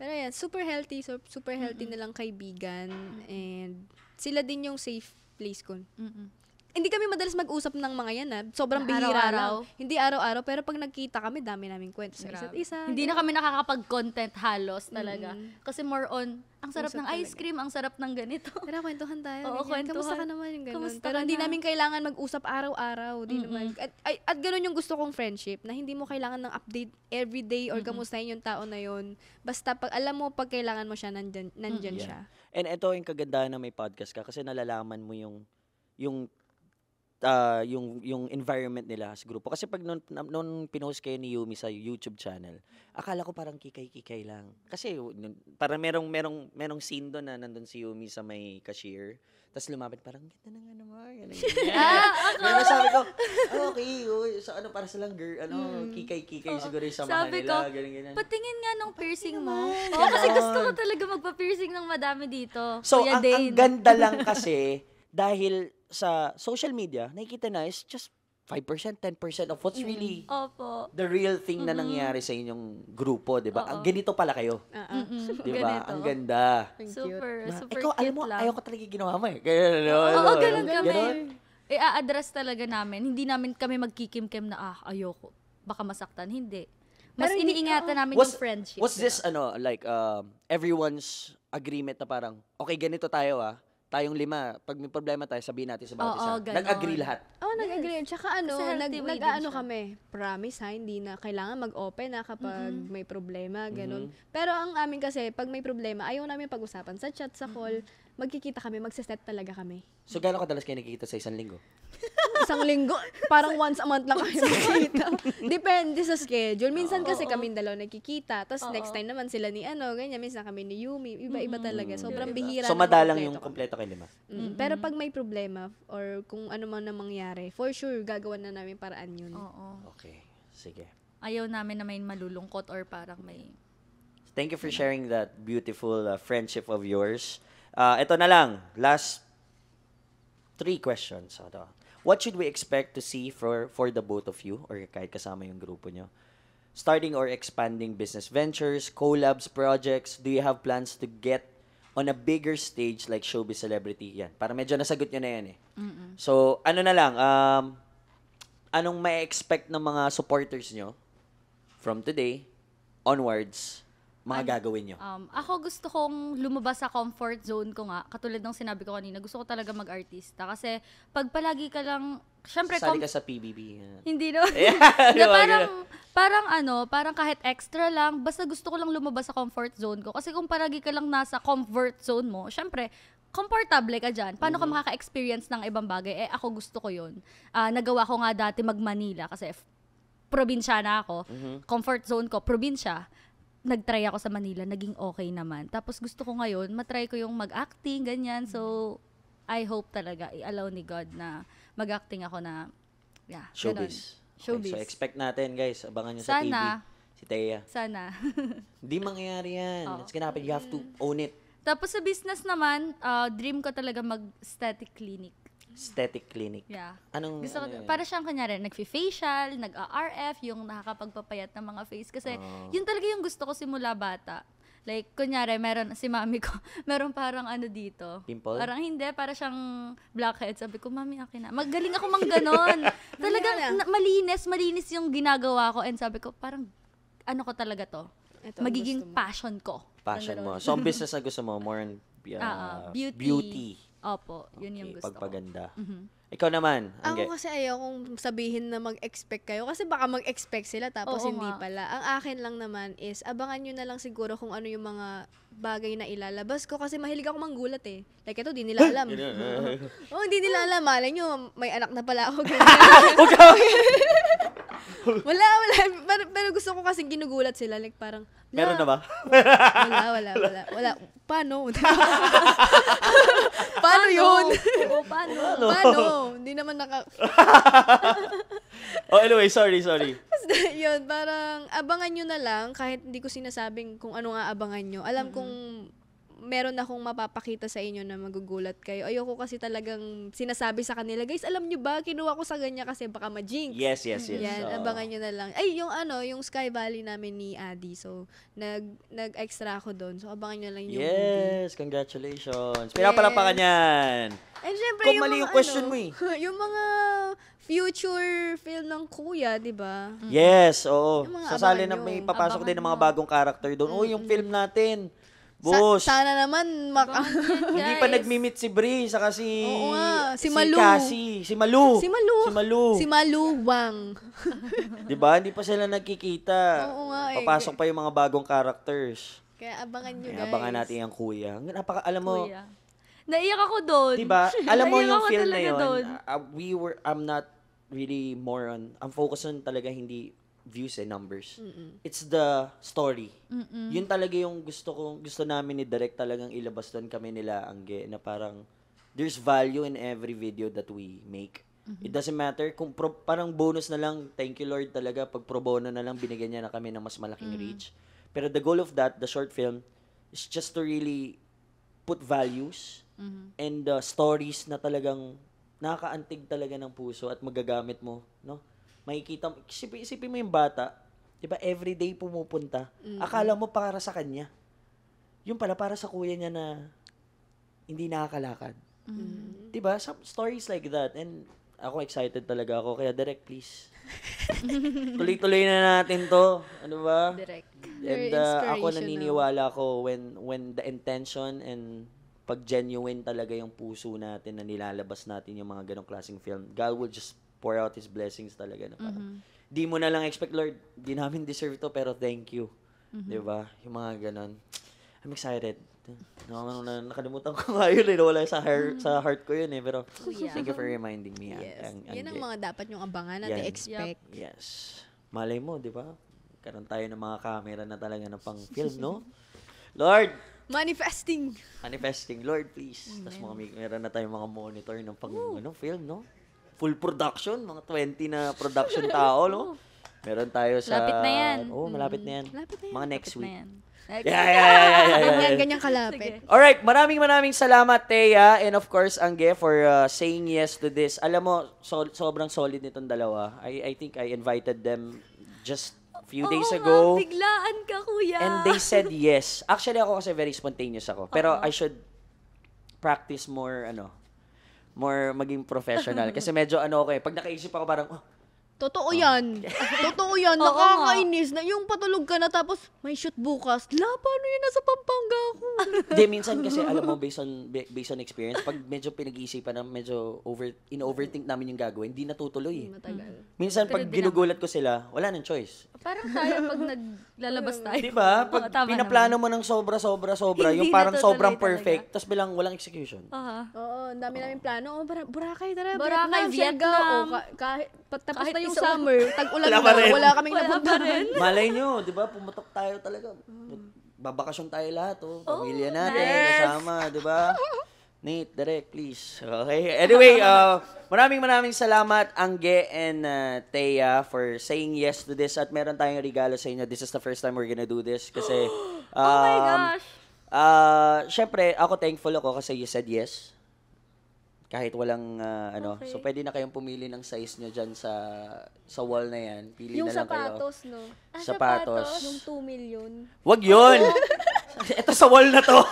Pero yan, super healthy. Super healthy nilang kaibigan. And sila din yung safe place ko. Hindi kami madalas mag-usap ng mga yan Sobrang bihira Araw-araw. lang. Hindi araw-araw, pero pag nagkita kami, dami naming kwento sa isa't isa. Hindi na kami nakakapag-content halos talaga. Kasi more on, ang sarap Usap ng ice cream, ang sarap ng ganito. Tara, kwentuhan tayo. Oo, ganyan. Kamusta ka kwentuhan. naman yung ganun? Kamusta Pero ka hindi na? namin kailangan mag-usap araw-araw. Di naman. At ganun yung gusto kong friendship, na hindi mo kailangan ng update everyday or kamustahin yung tao na yun. Basta pag alam mo, pag kailangan mo siya, nandyan siya. And ito yung kagandahan na may podcast ka kasi nalalaman mo yung environment nila sa grupo. Kasi pag noon pinost kayo ni Yumi sa YouTube channel, akala ko parang kikay-kikay lang. Kasi parang merong scene doon na nandun si Yumi sa may cashier. Tapos lumapit parang, ganda na nga naman. Pero sabi ko, okay, so para silang kikay-kikay siguro yung samahan Sabi nila. ko, Ganyan. patingin nga nung piercing mo. Oo, kasi gusto ko talaga magpa-piercing ng madami dito. So, Kuya ang Dane. ganda lang kasi, dahil sa social media, nakikita na is just 5%, 10% of what's really Opo. the real thing na nangyari sa inyong grupo, di ba? Ang ganito pala kayo. Di ba? Ganito. Ang ganda. Super Ikaw, alam mo, cute lang. ayaw ko talaga ginawa mo eh. Ganun, Oo, ganun kami. I-address talaga namin. Hindi namin kami magkikimkim na, ayoko. Baka masaktan. Hindi. Mas Pero hindi- iniingatan namin yung friendship. Was this, everyone's agreement na parang, okay, ganito tayo tayong 5, pag may problema tayo, sabihin natin sa bawat Oo, isa. ganon. Nag-agree lahat. Nag-agree. Tsaka Kasi healthy way din siya. kami, promise hindi na kailangan mag-open kapag may problema, ganun. Pero ang amin kasi, pag may problema, ayaw namin pag-usapan sa chat, sa call, magkikita kami, magsiset talaga kami. So, gano'ng kadalas kayo nakikita sa isang linggo? isang linggo, parang once a month lang kami nakikita. Depende sa schedule. Minsan kasi kami dalawa nakikita. Tapos next time naman sila ni ganyan. Minsan kami ni Yumi. Iba-iba talaga. Sobrang bihira. So, na madalang kompleto yung kami. kompleto kay Lima. Pero pag may problema or kung ano man na mangyari, for sure, gagawa na namin paraan yun. Oo. Okay. Sige. Ayaw namin na may malulungkot or parang may... Thank you for sharing that beautiful friendship of yours. Ito na lang. Last 3 questions. What should we expect to see for the both of you or kahit kasama yung grupo nyo? Starting or expanding business ventures, collabs, projects? Do you have plans to get on a bigger stage like showbiz celebrity? Yan. Para medyo nasagot nyo na yan eh. So, ano na lang. Anong may expect ng mga supporters nyo from today onwards? Mga gagawin nyo. Ako gusto kong lumabas sa comfort zone ko nga. Katulad ng sinabi ko kanina, gusto ko talaga mag-artista. Kasi pag palagi ka lang, syempre, Sali ka sa PBB. hindi no. Na parang kahit extra lang, basta gusto ko lang lumabas sa comfort zone ko. Kasi kung palagi ka lang nasa comfort zone mo, syempre, komportable ka dyan. Paano ka makaka-experience ng ibang bagay? Ako gusto ko yun. Nagawa ko nga dati mag-Manila kasi probinsyana ako. Comfort zone ko, probinsya. Nag-try ako sa Manila, naging okay naman. Tapos gusto ko ngayon, matry ko yung mag-acting, ganyan. So, I hope talaga, i-allow ni God na mag-acting ako na, Showbiz. Ganun. Showbiz. Okay, so, expect natin, guys. Abangan nyo sa TV. Sana. Si Thea. Sana. Hindi mangyayari yan. It's gonna happen. You have to own it. Tapos sa business naman, dream ko talaga mag-aesthetic clinic. Aesthetic clinic. Yeah. Anong, Gusto ko, ano yun? para siyang kunyari, nag-facial, nag-RF, yung nakakapagpapayat ng mga face. Kasi, yun talaga yung gusto ko simula bata. Like, kunyari, meron, si mami ko, meron parang ano dito. Pimple? Parang hindi, para siyang blackhead. Sabi ko, mami, akin na. Magaling ako mang ganon. Talagang malinis yung ginagawa ko. And sabi ko, parang, ano ko talaga to? Ito ang Magiging gusto mo. passion ko. Passion Ganun. mo. So, ang business na gusto mo, more on beauty. Opo, yun yung gusto ko. Pagpaganda. Ikaw naman, Angge. Ako kasi ayaw kong sabihin na mag-expect kayo kasi baka mag-expect sila tapos Oo hindi nga. pala. Ang akin lang naman is abangan nyo na lang siguro kung ano yung mga bagay na ilalabas ko kasi mahilig ako manggulat eh. Like ito, di nila alam. Hindi nila alam. Malay nyo, may anak na pala ako. Wala. Pero gusto ko kasi ginugulat sila. Like parang, Meron na ba? Wala. Paano? Paano yun? Oo, paano? Paano? Hindi naman Anyway, sorry. Yun, parang abangan nyo na lang kahit hindi ko sinasabing kung ano nga abangan nyo. Alam kong meron akong mapapakita sa inyo na magugulat kayo. Ayoko kasi talagang sinasabi sa kanila, guys, alam nyo ba, kinuha ko sa ganyan kasi baka ma-jinx. Yes. Yan, abangan nyo na lang. Ay, yung Sky Valley namin ni Adi. So, nag-extra ako doon. So, abangan nyo lang yung movie. Yes, congratulations. Pinapalapakan yan. And syempre, Kung mali yung question mo eh. Yung mga future film ng kuya, di ba? Yes, oo. Yung mga Sasali abangan na may nyo. papasok din ng mga bagong character doon. Yung film natin. Sa- Boss. sana naman Hindi pa nag-meet si Bri, saka si... Oo nga, si Malu. Cassie, si Malu. Si Malu Wang. Diba? Hindi pa sila nagkikita. Oo nga eh. Papasok pa yung mga bagong characters. Kaya abangan nyo, Kaya guys. abangan natin yung kuya. Alam mo, Kuya. Naiyak ako doon. diba? Alam mo Naiyak yung ako film na talaga yun, doon. I'm not really more on, ang focus on talaga hindi views and numbers. It's the story. Yun talaga yung gusto namin ni Direk talagang ilabas doon kami nila, Angge, na parang there's value in every video that we make. It doesn't matter kung parang bonus na lang, thank you Lord talaga, pag pro bono na lang binigyan niya na kami ng mas malaking reach. Pero the goal of that, the short film, is just to really put values and stories na talagang nakakaantig talaga ng puso at magagamit mo, no? Makikita mo, isipin mo yung bata, 'di ba, everyday pumupunta. Akala mo para sa kanya. Yung pala para sa kuya niya na hindi nakakalakad. 'Di ba? Some stories like that, and ako excited talaga ako, kaya Direk, please. Tuloy-tuloy na natin 'to. Ano ba? Direct. And Very ako inspirational. naniniwala ko when the intention and pag genuine talaga yung puso natin na nilalabas natin yung mga ganong klaseng film, God will just pour out His blessings talaga. Na parang, di mo na lang expect, Lord, di namin deserve to, pero thank you. Di ba? Yung mga ganon. I'm excited. Nakalimutan ko nga yun, nawala sa heart ko yun eh. Pero thank you for reminding me. Yes. Yan ang mga dapat yung abangan at Yan. expect. Yes. Malay mo, di ba? Karoon tayo ng mga camera na talaga na pang film, no? Lord! Manifesting! Lord, please. Tapos meron na tayong mga monitor ng pang film, no? Full production, mga 20 na production tao, no? Meron tayo sa... Lapit na yan. Oo, malapit na yan. Mga next week. Yeah. Ganyan kalapit. Alright, maraming salamat, Thea. And of course, Angge, for saying yes to this. Alam mo, sobrang solid nitong dalawa. I think I invited them just a few days ago. Biglaan ka, kuya. And they said yes. Actually, ako kasi very spontaneous ako. Pero I should practice more, more maging professional. Kasi medyo pag nakaisip ako parang, Totoo yan. Totoo yan. Nakakainis na yung patulog ka na tapos may shoot bukas. Paano yun? Nasa Pampanga ako. Hindi, minsan kasi alam mo, based on experience, pag medyo pinag-iisipan na medyo in-overthink namin yung gagawin, hindi natutuloy. Matagal. Minsan pag ginugulat ko sila, wala nang choice. Parang tayo pag naglalabas tayo. Diba? Pag pinaplano mo ng sobra, yung parang sobrang perfect, tapos bilang walang execution. Oo, ang dami namin plano. Boracay, tara. Boracay, Vietnam. Kahit pagtapos na yung summer, tag-ulan na, wala kaming napuntahan. Malay nyo, di ba? Pumatok tayo talaga. Babakasyon tayo lahat, pamilya natin, kasama, di ba? Nate, Derek, please. Okay? Anyway, maraming salamat, Angge and Thea, for saying yes to this. At meron tayong regalo sa inyo. This is the first time we're gonna do this. Kasi, oh my gosh! syempre, ako thankful ako kasi you said yes. Kahit walang, Okay. So pwede na kayong pumili ng size nyo dyan sa wall na yan. Pili Yung na lang sapatos, kayo. no? Sapatos. Yung 2 million. Wag yun! Ito sa wall na to.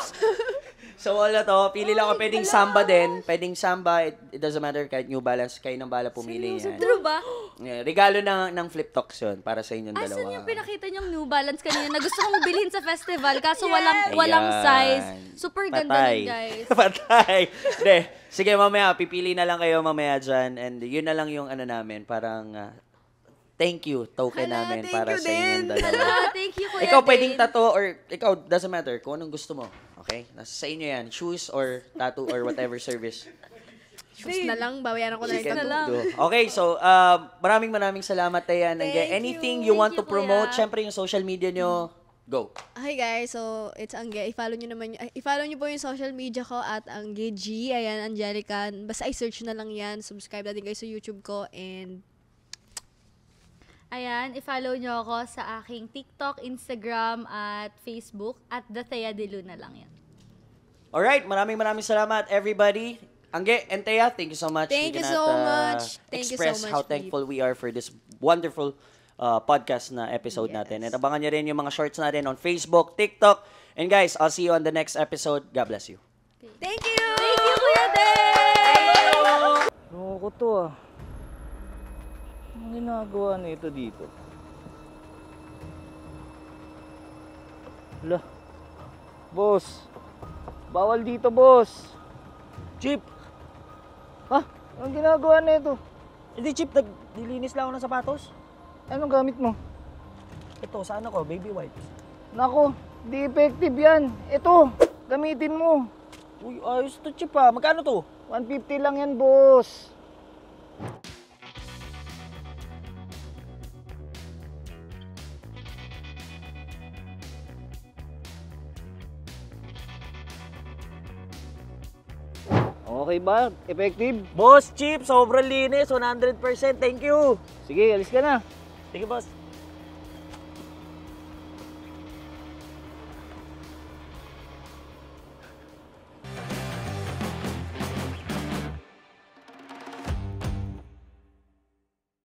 Sa wall na to, pili lang ako. Pwedeng Samba din. Pwedeng Samba. It doesn't matter. Kahit New Balance, kayo nang bala pumili yan. True ba? Yeah, regalo ng Flip Talks yun para sa inyong dalawa. Asan yung pinakita niyong New Balance kanina na gusto kong bilhin sa festival kaso walang size. Super ganda nun, guys. Patay. De, sige, mamaya, pipili na lang kayo mamaya dyan. And yun na lang yung namin. Parang thank you token namin para sa inyong dalawa. Thank you, Kuya Ikaw Dane. pwedeng tattoo or ikaw, doesn't matter. Kung anong gusto mo. Okay? Nasa sa inyo yan. Shoes or tattoo or whatever service. Shoes na lang, bawayan ako na yung tattoo. Okay, so maraming salamat, Thea. Anything you want to promote, syempre yung social media nyo, go. Hi guys, so it's Angge. I-follow nyo po yung social media ko at Angge G. Ayan, Angelica. Basta i-search na lang yan. Subscribe na din kayo sa YouTube ko and Ayan, i-follow nyo ako sa aking TikTok, Instagram, at Facebook, at The Thea De Luna lang yan. Alright, maraming salamat, everybody. Angge and Thea, thank you so much. Thank you We so cannot, much. Thank you so express much, how thankful we are for this wonderful podcast na episode natin. And abangan nyo rin yung mga shorts natin on Facebook, TikTok. And guys, I'll see you on the next episode. God bless you. thank you! Thank you, Kuya Dane! Loko to ah. Anong ginagawa nito dito? Hala. Boss. Bawal dito, boss. Chip! Ha? Anong ginagawa nito? Hindi, Chip. Nililinis lang ako ng sapatos. Anong gamit mo? Ito, saan ako? Baby wipes. Nako, di effective yan. Ito, gamitin mo. Uy, ayos to, Chip ah. Magkano to? 150 lang yan, boss. Okay ba? Effective? Boss, Chip, sobrang linis. 100%. Thank you. Sige, alis ka na. Sige, boss.